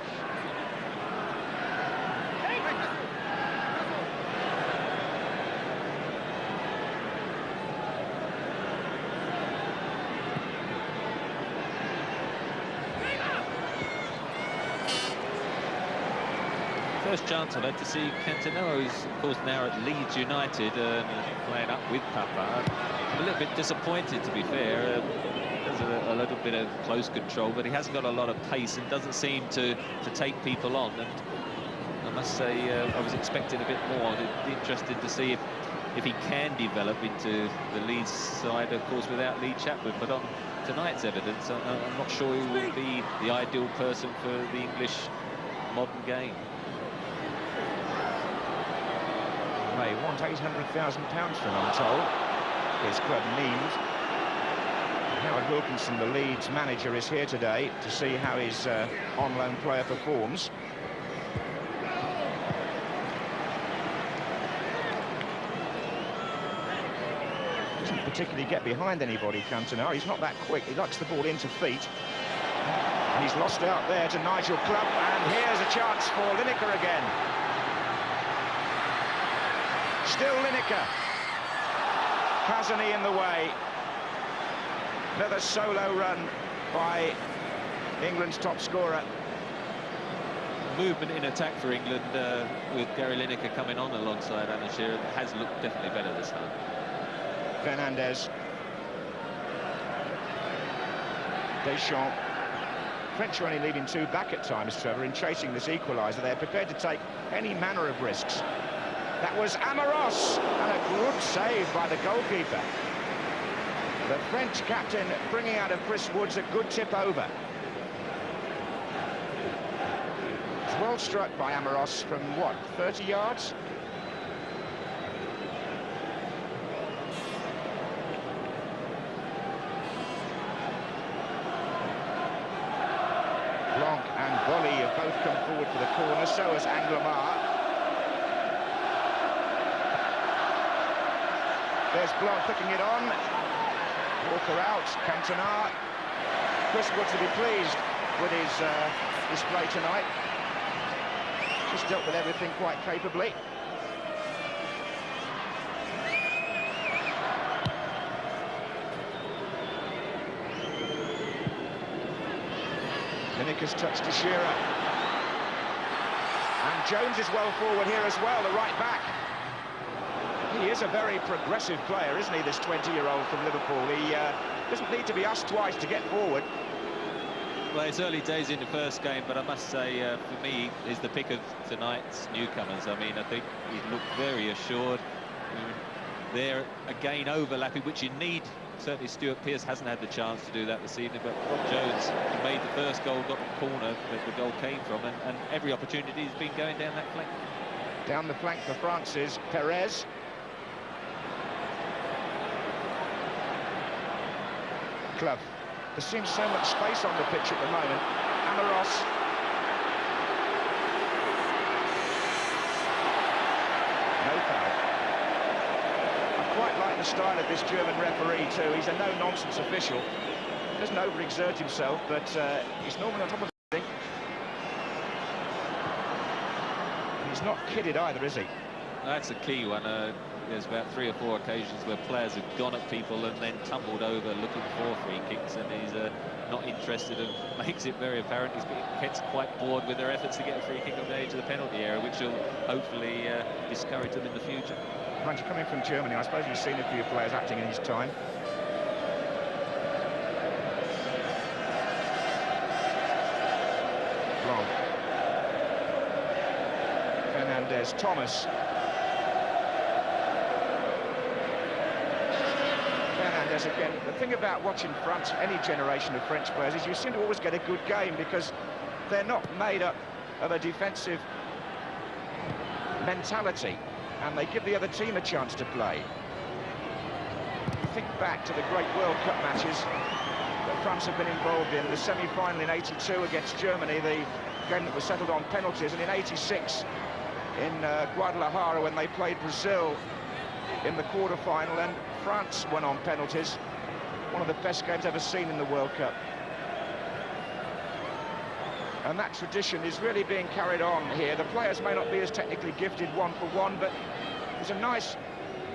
First chance I've had to see Cantona, who's of course now at Leeds United, playing up with Papin. I'm a little bit disappointed, to be fair. There's a little bit of close control, but he hasn't got a lot of pace and doesn't seem to take people on. And I must say, I was expecting a bit more. I'd be interested to see if he can develop into the Leeds side, of course, without Lee Chapman. But on tonight's evidence, I'm not sure he will be the ideal person for the English modern game. They want £800,000 from, I'm told, his club Nimes. Howard Wilkinson, the Leeds manager, is here today to see how his on-loan player performs. Doesn't particularly get behind anybody, Cantona. He's not that quick. He likes the ball into feet. He's lost out there to Nigel Clough, and here's a chance for Lineker again. Still Lineker. Kazani in the way. Another solo run by England's top scorer. Movement in attack for England with Gary Lineker coming on alongside Alan Shearer has looked definitely better this time. Fernandez. Deschamps. French are only leading 2 back at times, Trevor, in chasing this equaliser. They're prepared to take any manner of risks. That was Amoros, and a good save by the goalkeeper. The French captain bringing out of Chris Woods a good tip over. It's well struck by Amoros from, what, 30 yards? Blanc and Bolly have both come forward for the corner, so has Anglemar. There's Blanc picking it on. Walker out, Cantona. Chris Woods will be pleased with his display tonight. Just dealt with everything quite capably. Lineker's touch to Shearer. And Jones is well forward here as well, the right back. He is a very progressive player, isn't he, this 20-year-old from Liverpool? He doesn't need to be asked twice to get forward. Well, it's early days in the first game, but I must say, for me, is the pick of tonight's newcomers. I mean, I think he looked very assured. They're again overlapping, which you need. Certainly Stuart Pearce hasn't had the chance to do that this evening, but Rob Jones, he made the first goal, got the corner that the goal came from, and every opportunity has been going down that flank. Down the flank for France is Perez. Clough. There seems so much space on the pitch at the moment. Amoros. No foul. I quite like the style of this German referee too. He's a no-nonsense official. Doesn't overexert himself, but he's normally on top of everything. He's not kidded either, is he? That's a key one. There's about 3 or 4 occasions where players have gone at people and then tumbled over looking for free kicks, and he's not interested and makes it very apparent. He gets quite bored with their efforts to get a free kick on the edge of the penalty area, which will hopefully discourage them in the future. Right, you're coming from Germany, I suppose you've seen a few players acting in his time. Blanc. Fernandez, Thomas. Fernandez again. The thing about watching France, any generation of French players, is you seem to always get a good game because they're not made up of a defensive mentality, and they give the other team a chance to play. Think back to the great World Cup matches that France have been involved in. The semi-final in '82 against Germany, the game that was settled on penalties, and in '86 in Guadalajara when they played Brazil in the quarter-final, and France won on penalties. One of the best games ever seen in the World Cup. And that tradition is really being carried on here. The players may not be as technically gifted one-for-one, but there's a nice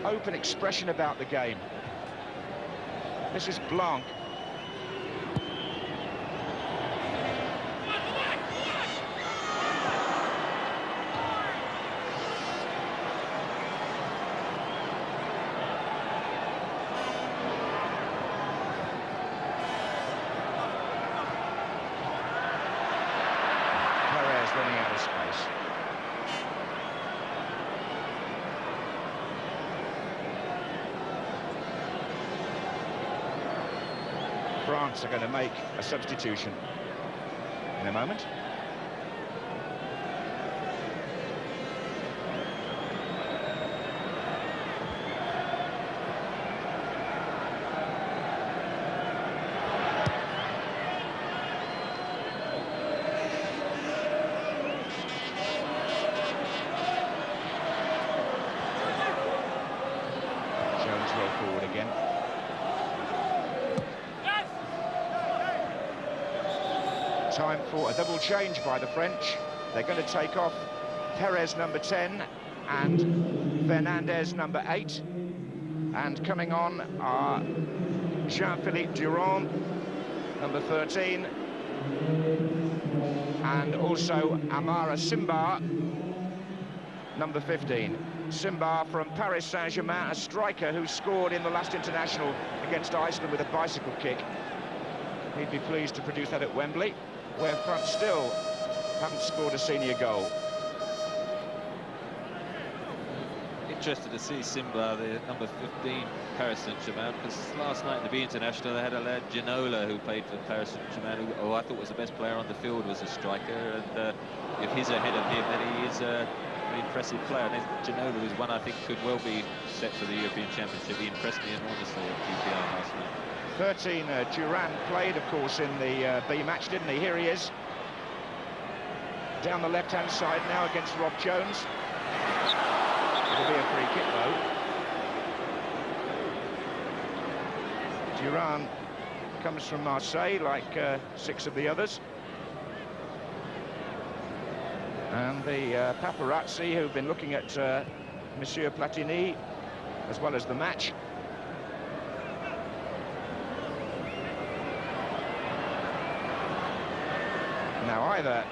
open expression about the game. This is Blanc. Running out of space. France are going to make a substitution in a moment. Time for a double change by the French. They're going to take off Perez, number 10, and Fernandez, number 8. And coming on are Jean-Philippe Durand, number 13, and also Amara Simba, number 15. Simba from Paris Saint-Germain, a striker who scored in the last international against Iceland with a bicycle kick. He'd be pleased to produce that at Wembley, where France still haven't scored a senior goal. Interested to see Simba, the number 15, Paris Saint-Germain, because last night in the B International they had a lad, Ginola, who played for Paris Saint-Germain, who I thought was the best player on the field, was a striker, and if he's ahead of him, then he is an impressive player. And Ginola is one I think could well be set for the European Championship. He impressed me enormously at QPR last night. 13, Durand played, of course, in the B match, didn't he? Here he is. Down the left-hand side now against Rob Jones. It'll be a free kick, though. Durand comes from Marseille, like 6 of the others. And the paparazzi who've been looking at Monsieur Platini, as well as the match. Now, either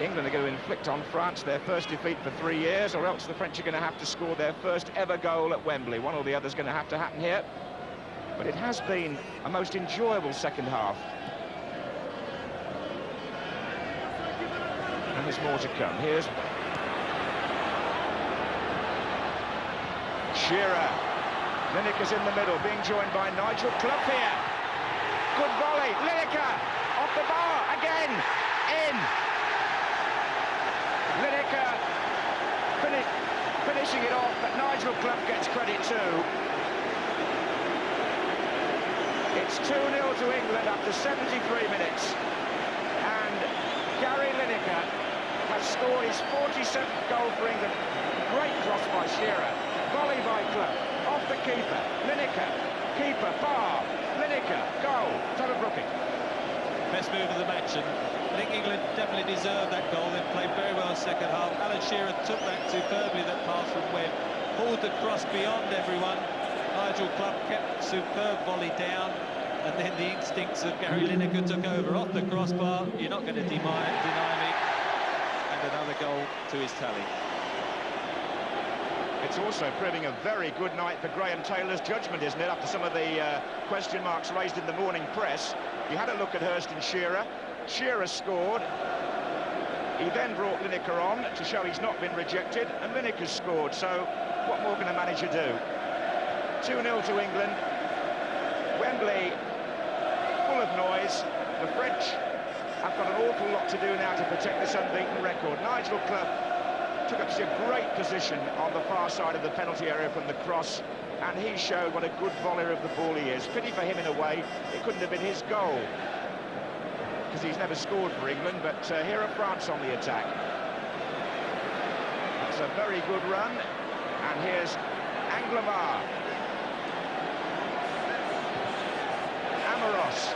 England are going to inflict on France their first defeat for 3 years, or else the French are going to have to score their first ever goal at Wembley. One or the other is going to have to happen here. But it has been a most enjoyable second half. And there's more to come. Here's Shearer. Lineker's in the middle, being joined by Nigel Clough here. Good volley. Lineker off the bar again. In. Lineker finishing it off, but Nigel Clough gets credit too. It's 2-0 to England after 73 minutes. And Gary Lineker has scored his 47th goal for England. Great cross by Shearer. Volley by Clough. Off the keeper. Lineker. Keeper. Bar. Lineker. Goal. Trevor Brooking. Best move of the match, and I think England definitely deserved that goal. They played very well in the second half. Alan Shearer took that superbly, that pass from Webb. Pulled the cross beyond everyone. Nigel Clough kept superb volley down, and then the instincts of Gary Lineker took over. Off the crossbar, you're not going to deny me. And another goal to his tally. It's also proving a very good night for Graham Taylor's judgment, isn't it? After some of the question marks raised in the morning press, you had a look at Hurst and Shearer. Shearer scored. He then brought Lineker on to show he's not been rejected, and Lineker scored. So what more can a manager do? 2-0 to England. Wembley full of noise. The French have got an awful lot to do now to protect this unbeaten record. Nigel Clough took up a great position on the far side of the penalty area from the cross, and he showed what a good volleyer of the ball he is. Pity for him in a way, it couldn't have been his goal, because he's never scored for England, but here are France on the attack. It's a very good run, and here's Anglemar. Amoros.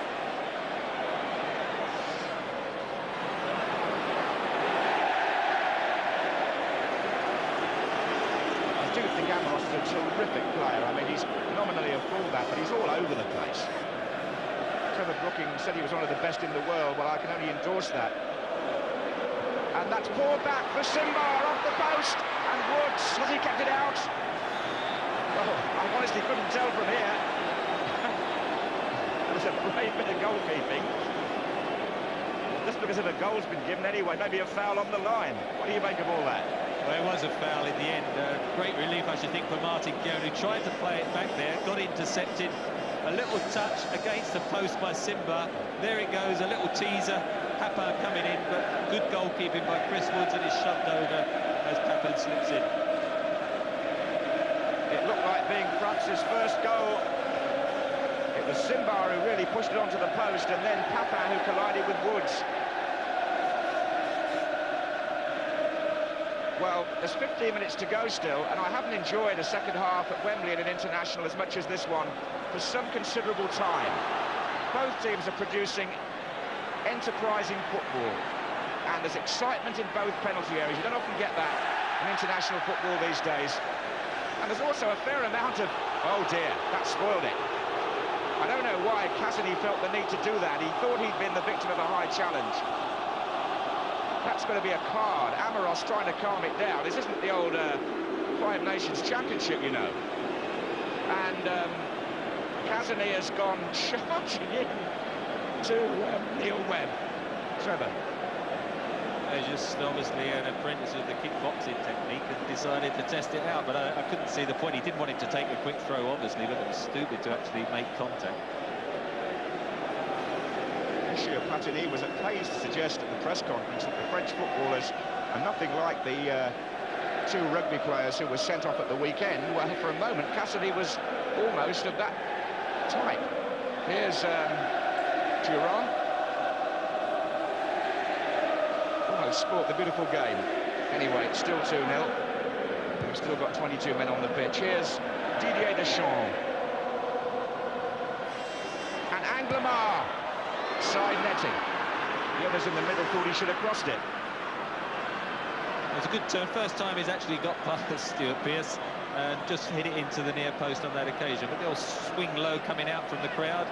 I do think Amoros is a terrific player. I mean, he's nominally a fullback, but he's all over the place. Trevor Brooking said he was one of the best in the world. Well, I can only endorse that. And that's poured back for Simba off the post, and Woods, has he kept it out? Oh, I honestly couldn't tell from here. It was a brave bit of goalkeeping. Just because of a goal's been given anyway, maybe a foul on the line. What do you make of all that? Well, it was a foul in the end. Great relief, I should think, for Martin Keown, who tried to play it back there, got intercepted. A little touch against the post by Simba. There it goes, a little teaser. Papin coming in, but good goalkeeping by Chris Woods, and is shoved over as Papin slips in. It looked like being France's first goal. It was Simba who really pushed it onto the post, and then Papin who collided with Woods. Well, there's 15 minutes to go still, and I haven't enjoyed a second half at Wembley in an international as much as this one for some considerable time. Both teams are producing enterprising football. And there's excitement in both penalty areas. You don't often get that in international football these days. And there's also a fair amount of, oh dear, that spoiled it. I don't know why Cassini felt the need to do that. He thought he'd been the victim of a high challenge. That's going to be a card. Amoros trying to calm it down. This isn't the old Five Nations Championship, you know. And Cassini has gone charging in to Neil Webb. Trevor. They're just obviously an apprentice of the kickboxing technique and decided to test it out, but I couldn't see the point. He didn't want him to take a quick throw, obviously, but it was stupid to actually make contact. Michel Platini was at pains to suggest at the press conference that the French footballers are nothing like the two rugby players who were sent off at the weekend. Well, for a moment, Cassini was almost of that type. Here's Durand. Almost sport the beautiful game. Anyway, it's still 2-0. We've still got 22 men on the pitch. Here's Didier Deschamps. And Anglemar. Side netting. The others in the middle thought he should have crossed it. It was a good turn. First time he's actually got past Stuart Pearce and just hit it into the near post on that occasion. But they'll swing low coming out from the crowd.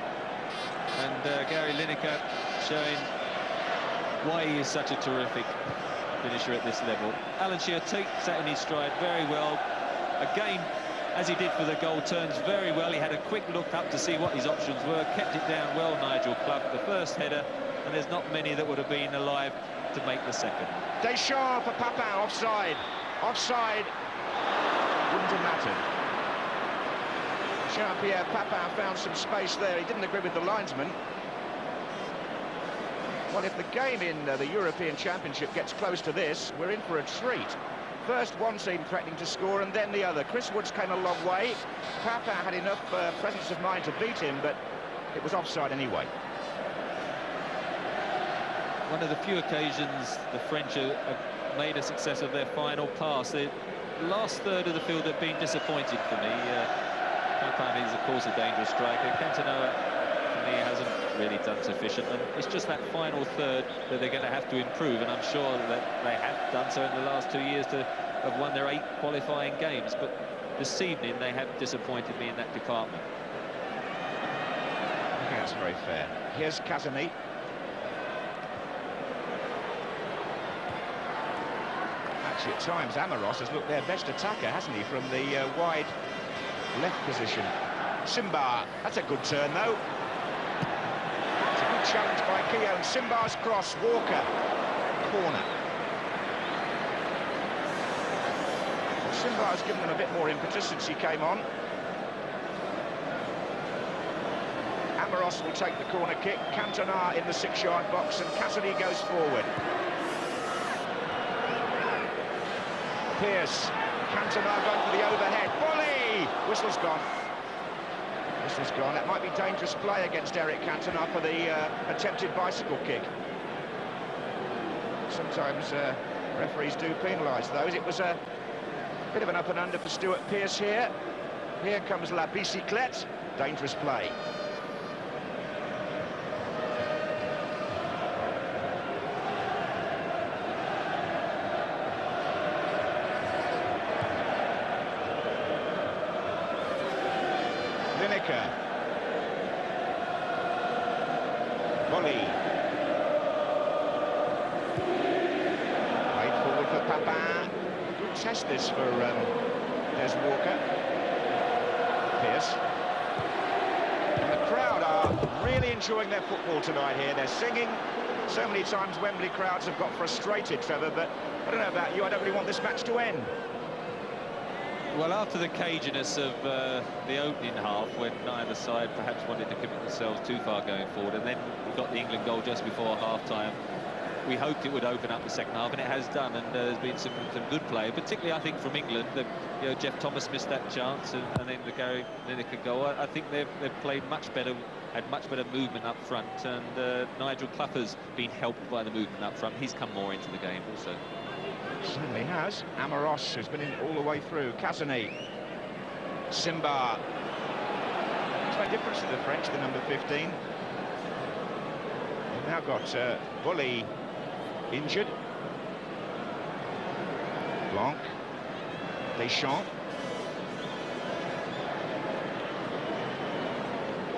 And Gary Lineker showing why he is such a terrific finisher at this level. Alan Shearer takes that in his stride very well. Again, as he did for the goal, turns very well. He had a quick look up to see what his options were, kept it down well, Nigel Clough, the first header, and there's not many that would have been alive to make the second. Deschamps for Papin, offside. Offside. Wouldn't have mattered. Jean-Pierre Papin found some space there. He didn't agree with the linesman. Well, if the game in the European Championship gets close to this, we're in for a treat. First one team threatening to score and then the other. Chris Woods came a long way. Papin had enough presence of mind to beat him, but it was offside anyway. One of the few occasions the French have made a success of their final pass. The last third of the field have been disappointed for me. Papin is, of course, a dangerous striker. Cantona, for me, hasn't really done sufficient, and it's just that final third that they're going to have to improve, and I'm sure that they have done so in the last 2 years to have won their 8 qualifying games, but this evening they have disappointed me in that department. I think that's very fair. Here's Cassini. Actually, at times, Amoros has looked their best attacker, hasn't he, from the wide left position. Simba, that's a good turn, though. Challenged by Keown. Simba's cross. Walker. Corner. Well, Simba's given them a bit more impetus since he came on. Amoros will take the corner kick. Cantona in the 6-yard box, and Cassini goes forward. Pearce. Cantona going for the overhead. Volley! Whistle's gone. Whistle's gone. That might be dangerous play against Eric Cantona for the attempted bicycle kick. Sometimes referees do penalise those. It was a bit of an up and under for Stuart Pearce here. Here comes La Bicyclette. Dangerous play. Lineker. Volley. Played forward for Papin. Good test this for Des Walker. Pearce. And the crowd are really enjoying their football tonight here. They're singing. So many times Wembley crowds have got frustrated, Trevor, but I don't know about you, I don't really want this match to end. Well, after the caginess of the opening half, when neither side perhaps wanted to commit themselves too far going forward, and then we got the England goal just before half-time, we hoped it would open up the second half, and it has done, and there's been some good play, particularly, I think, from England. Jeff Thomas missed that chance, and then the Gary Lineker goal. I think they've played much better, had much better movement up front, and Nigel Clough has been helped by the movement up front. He's come more into the game also. Certainly has. Amoros, who's been in all the way through. Cassini. Simba. Makes no difference to the French, the number 15. Now got Bully injured. Blanc. Deschamps.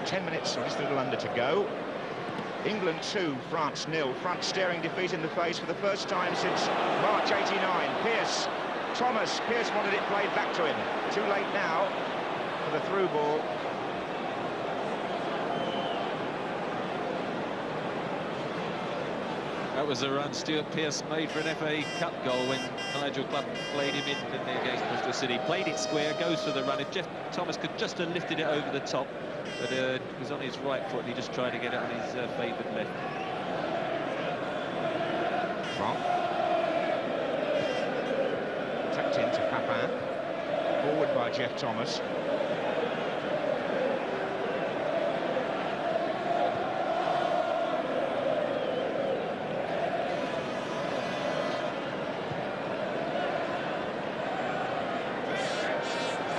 10 minutes, or just a little under to go. England 2, France 0. France staring defeat in the face for the first time since March '89. Pearce. Thomas. Pearce wanted it played back to him. Too late now for the through ball. That was a run Stuart Pearce made for an FA Cup goal when Nigel Clubb played him in against Bristol City. Played it square, goes for the run. If Jeff Thomas could just have lifted it over the top, but it was on his right foot and he just tried to get it on his favoured left. Franck. Tucked into Papin. Forward by Jeff Thomas.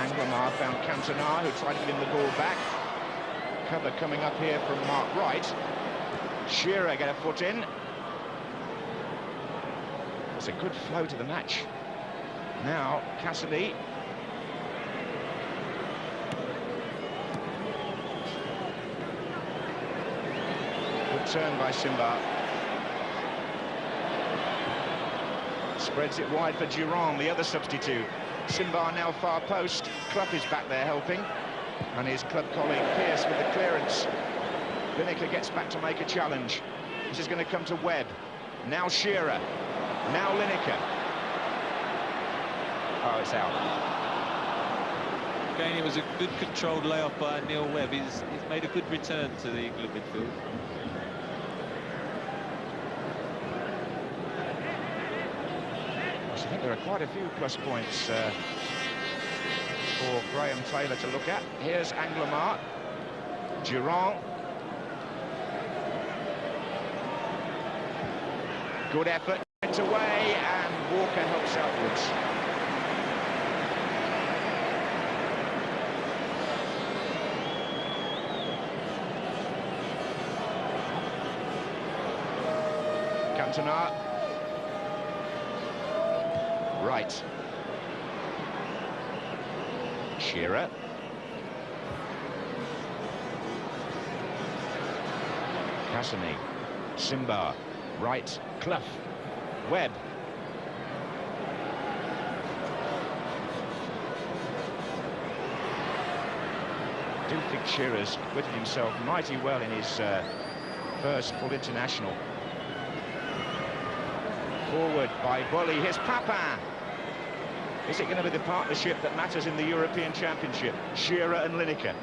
Anglamar found Cantona, who tried to give him the ball back. Cover coming up here from Mark Wright. Shearer get a foot in. It's a good flow to the match. Now, Cassidy. Good turn by Simba. Spreads it wide for Durand, the other substitute. Simba now far post. Clough is back there helping. And his club colleague Pearce with the clearance. Lineker gets back to make a challenge. This is going to come to Webb. Now Shearer. Now Lineker. Oh, it's out. Again, it was a good controlled layoff by Neil Webb. He's made a good return to the England midfield. I think there are quite a few plus points for Graham Taylor to look at. Here's Anglamar. Durand. Good effort. It's away, and Walker helps outwards. Cantona. Right. Shearer. Cassini. Simba. Right. Clough. Webb. I do think Shearer's acquitted himself mighty well in his first full international. Forward by Bully. Here's Papin. Is it going to be the partnership that matters in the European Championship? Shearer and Lineker.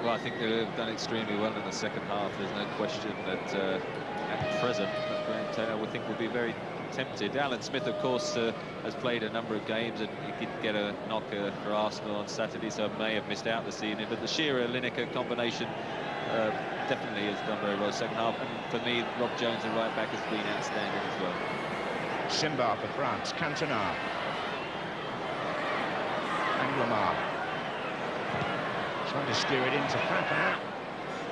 Well, I think they've done extremely well in the second half. There's no question that at present, Graham Taylor would think will be very tempted. Alan Smith, of course, has played a number of games and he did get a knocker for Arsenal on Saturday, so may have missed out this evening. But the Shearer-Lineker combination definitely has done very well second half. And for me, Rob Jones, the right back, has been outstanding as well. Simba for France. Cantona. Anglamar. Trying to steer it into Papin.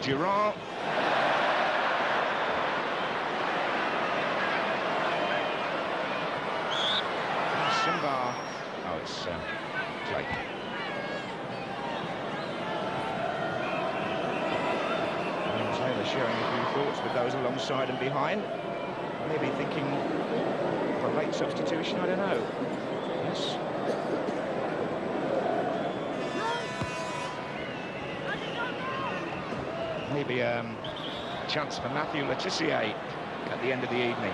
Durand. Simba. Oh, it's Clay. Taylor sharing a few thoughts with those alongside and behind. Maybe thinking of a late substitution, I don't know. Yes. Maybe a chance for Matthew Le Tissier at the end of the evening.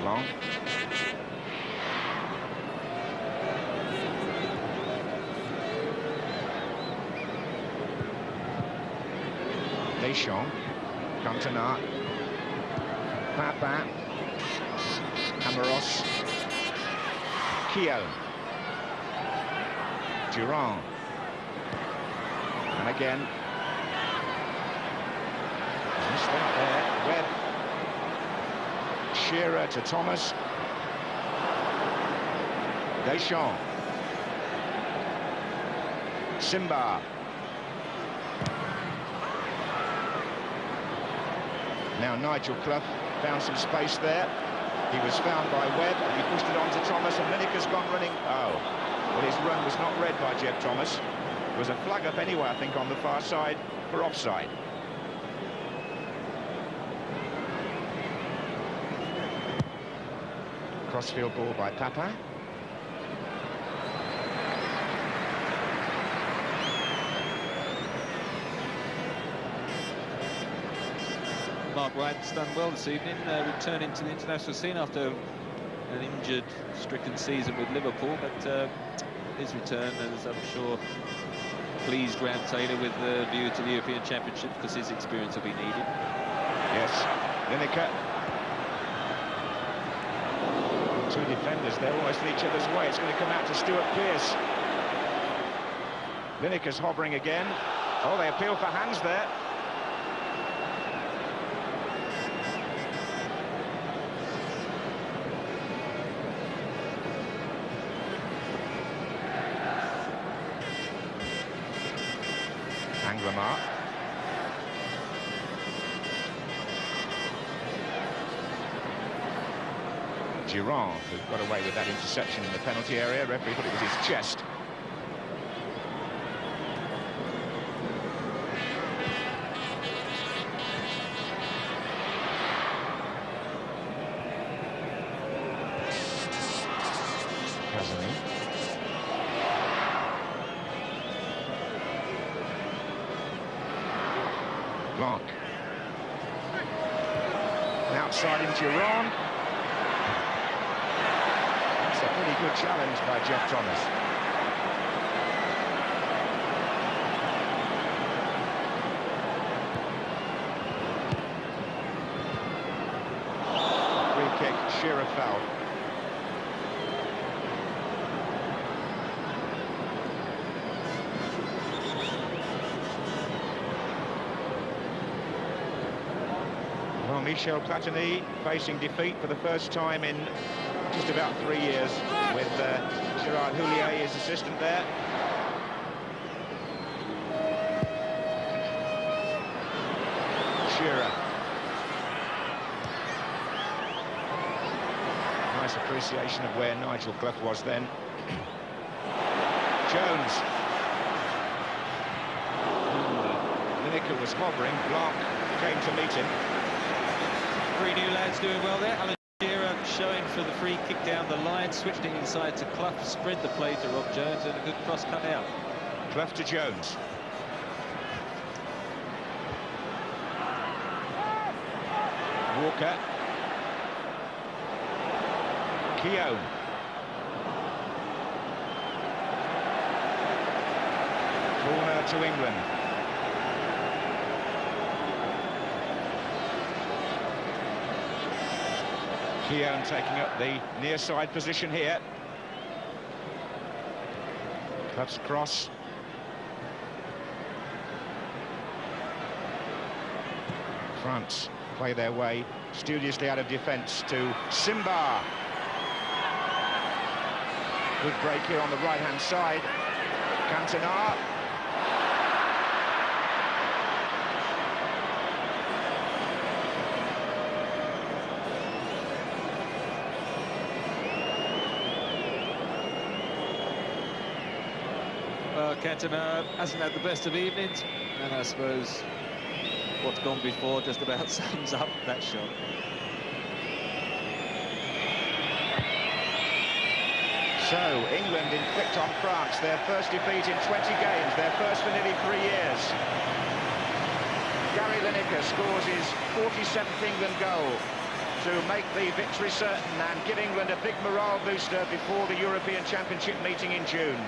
Long. Deschamps. Cantona. Papa. Camaros. Keown. Durand. And again. Missed that there. Webb. Shearer to Thomas. Deschamps. Simba. Now Nigel Clough found some space there. He was found by Webb, and he pushed it on to Thomas, and Lineker's gone running. Oh, well, his run was not read by Jeff Thomas. There was a flag up anyway, I think, on the far side for offside. Crossfield ball by Papa. Mark Wright's done well this evening, returning to the international scene after an injured-stricken season with Liverpool, but his return has, I'm sure, pleased Graham Taylor with the view to the European Championship, because his experience will be needed. Yes, Lineker. Two defenders, they're almost in each other's way. It's going to come out to Stuart Pearce. Lineker's hovering again. Oh, they appeal for hands there. Anglermark. Durand, who got away with that interception in the penalty area. Referee thought it was his chest. Kazumi. Blanc. Outside him, Durand. That's a pretty good challenge by Jeff Thomas. Free kick, Shearer foul. Well, Michel Platini facing defeat for the first time in just about 3 years, with Gerard Houllier, his assistant there. Shearer. Nice appreciation of where Nigel Clough was then. Jones. Lineker was hovering, Blanc came to meet him. Three new lads doing well there. Alan Shearer showing for the free kick down the line, switched it inside to Clough, spread the play to Rob Jones, and a good cross cut out. Clough to Jones. Walker. Keown. Corner to England. Keown taking up the near side position here. Clough's cross. France play their way studiously out of defence to Simba. Good break here on the right-hand side. Cantona. Cantona hasn't had the best of evenings, and I suppose what's gone before just about sums up that shot. So, England inflict on France their first defeat in 20 games, their first for nearly 3 years. Gary Lineker scores his 47th England goal to make the victory certain and give England a big morale booster before the European Championship meeting in June.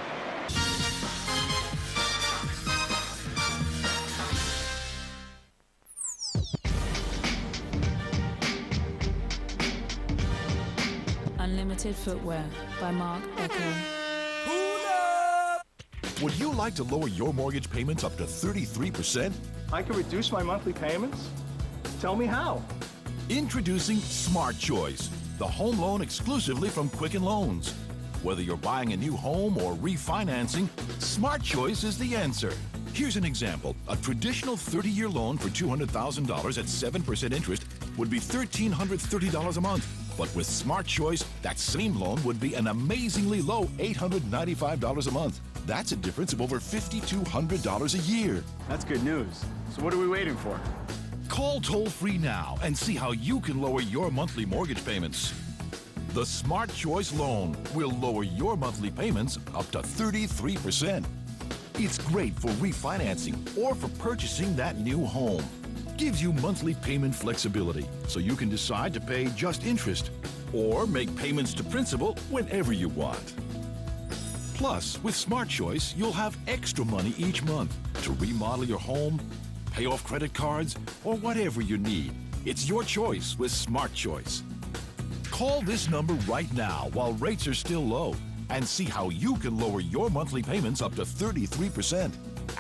United Footwear by Mark Echo. Would you like to lower your mortgage payments up to 33%? I can reduce my monthly payments? Tell me how. Introducing Smart Choice, the home loan exclusively from Quicken Loans. Whether you're buying a new home or refinancing, Smart Choice is the answer. Here's an example. A traditional 30-year loan for $200,000 at 7% interest would be $1,330 a month. But with Smart Choice, that same loan would be an amazingly low $895 a month. That's a difference of over $5,200 a year. That's good news. So what are we waiting for? Call toll-free now and see how you can lower your monthly mortgage payments. The Smart Choice loan will lower your monthly payments up to 33%. It's great for refinancing or for purchasing that new home. Gives you monthly payment flexibility, so you can decide to pay just interest or make payments to principal whenever you want. Plus, with Smart Choice, you'll have extra money each month to remodel your home, pay off credit cards, or whatever you need. It's your choice with Smart Choice. Call this number right now while rates are still low and see how you can lower your monthly payments up to 33%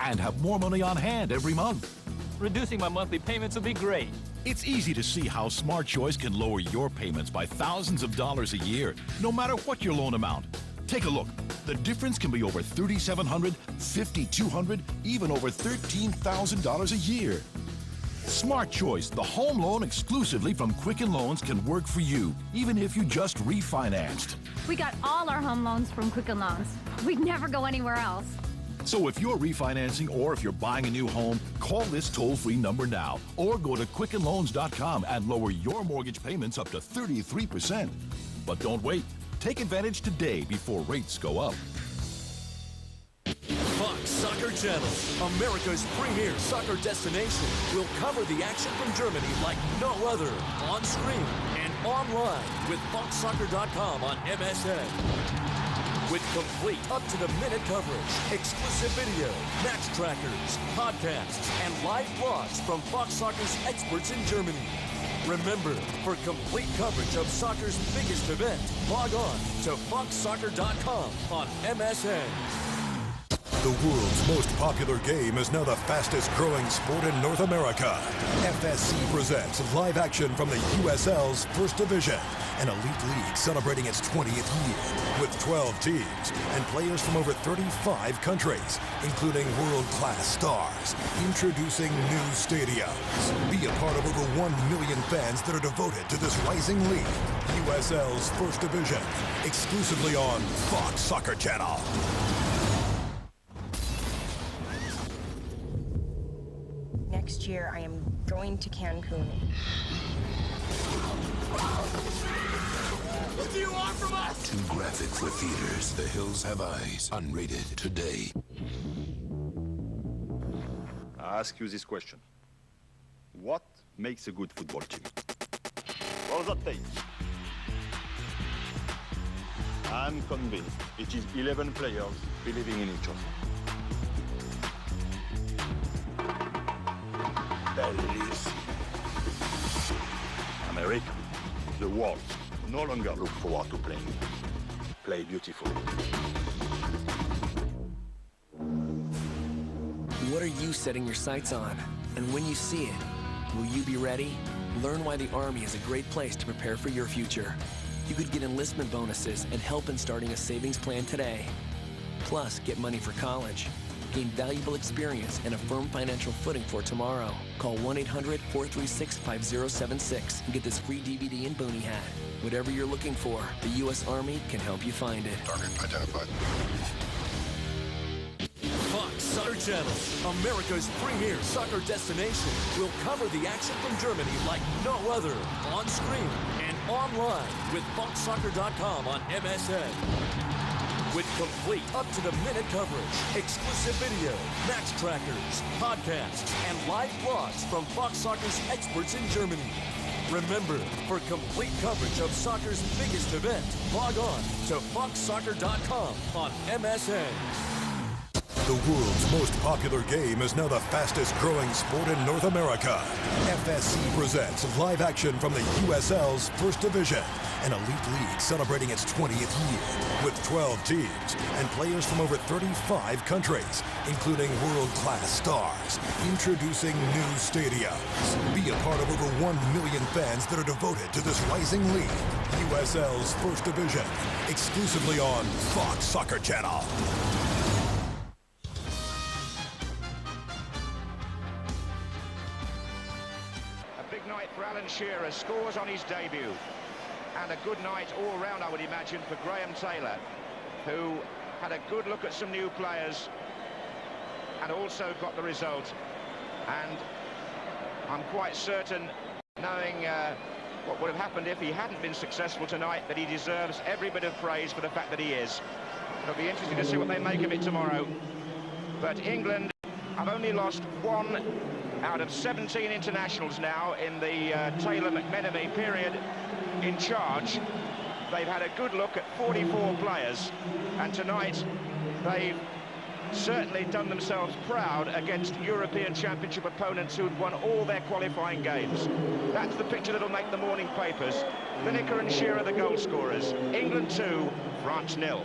and have more money on hand every month. Reducing my monthly payments would be great. It's easy to see how Smart Choice can lower your payments by thousands of dollars a year, no matter what your loan amount. Take a look. The difference can be over $3,700, $5,200, even over $13,000 a year. Smart Choice, the home loan exclusively from Quicken Loans, can work for you, even if you just refinanced. We got all our home loans from Quicken Loans. We'd never go anywhere else. So if you're refinancing or if you're buying a new home, call this toll-free number now or go to QuickenLoans.com and lower your mortgage payments up to 33%. But don't wait. Take advantage today before rates go up. Fox Soccer Channel, America's premier soccer destination, will cover the action from Germany like no other, on screen and online with FoxSoccer.com on MSN. With complete up-to-the-minute coverage, exclusive video, match trackers, podcasts, and live blogs from Fox Soccer's experts in Germany. Remember, for complete coverage of soccer's biggest event, log on to FoxSoccer.com on MSN. The world's most popular game is now the fastest growing sport in North America. FSC presents live action from the USL's First Division, an elite league celebrating its 20th year with 12 teams and players from over 35 countries, including world-class stars. Introducing new stadiums. Be a part of over 1 million fans that are devoted to this rising league. USL's First Division, exclusively on Fox Soccer Channel. Next year, I am going to Cancun. What do you want from us? Too graphic for theaters. The Hills Have Eyes. Unrated today. I ask you this question. What makes a good football team? What does that take? I'm convinced it is 11 players believing in each other. America, the world, no longer look forward to playing. Play beautiful. What are you setting your sights on? And when you see it, will you be ready? Learn why the Army is a great place to prepare for your future. You could get enlistment bonuses and help in starting a savings plan today. Plus, get money for college. Gain valuable experience and a firm financial footing for tomorrow. Call 1-800-436-5076 and get this free DVD and boonie hat. Whatever you're looking for, the U.S. Army can help you find it. Target identified. Fox Soccer Channel, America's premier soccer destination, will cover the action from Germany like no other, on screen and online with FoxSoccer.com on MSN. With complete up-to-the-minute coverage, exclusive video, match trackers, podcasts, and live blogs from Fox Soccer's experts in Germany. Remember, for complete coverage of soccer's biggest event, log on to FoxSoccer.com on MSN. The world's most popular game is now the fastest growing sport in North America. FSC presents live action from the USL's First Division, an elite league celebrating its 20th year with 12 teams and players from over 35 countries, including world-class stars. Introducing new stadiums. Be a part of over 1 million fans that are devoted to this rising league. USL's First Division, exclusively on Fox Soccer Channel. A big night for Alan Shearer, scores on his debut. And a good night all round, I would imagine, for Graham Taylor, who had a good look at some new players and also got the result. And I'm quite certain, knowing what would have happened if he hadn't been successful tonight, that he deserves every bit of praise for the fact that he is. It'll be interesting to see what they make of it tomorrow. But England have only lost 1 out of 17 internationals now in the Taylor-McMenemy period in charge. They've had a good look at 44 players, and tonight they've certainly done themselves proud against European Championship opponents who'd won all their qualifying games. That's the picture that'll make the morning papers. Lineker and Shearer the goal scorers. England 2, France 0.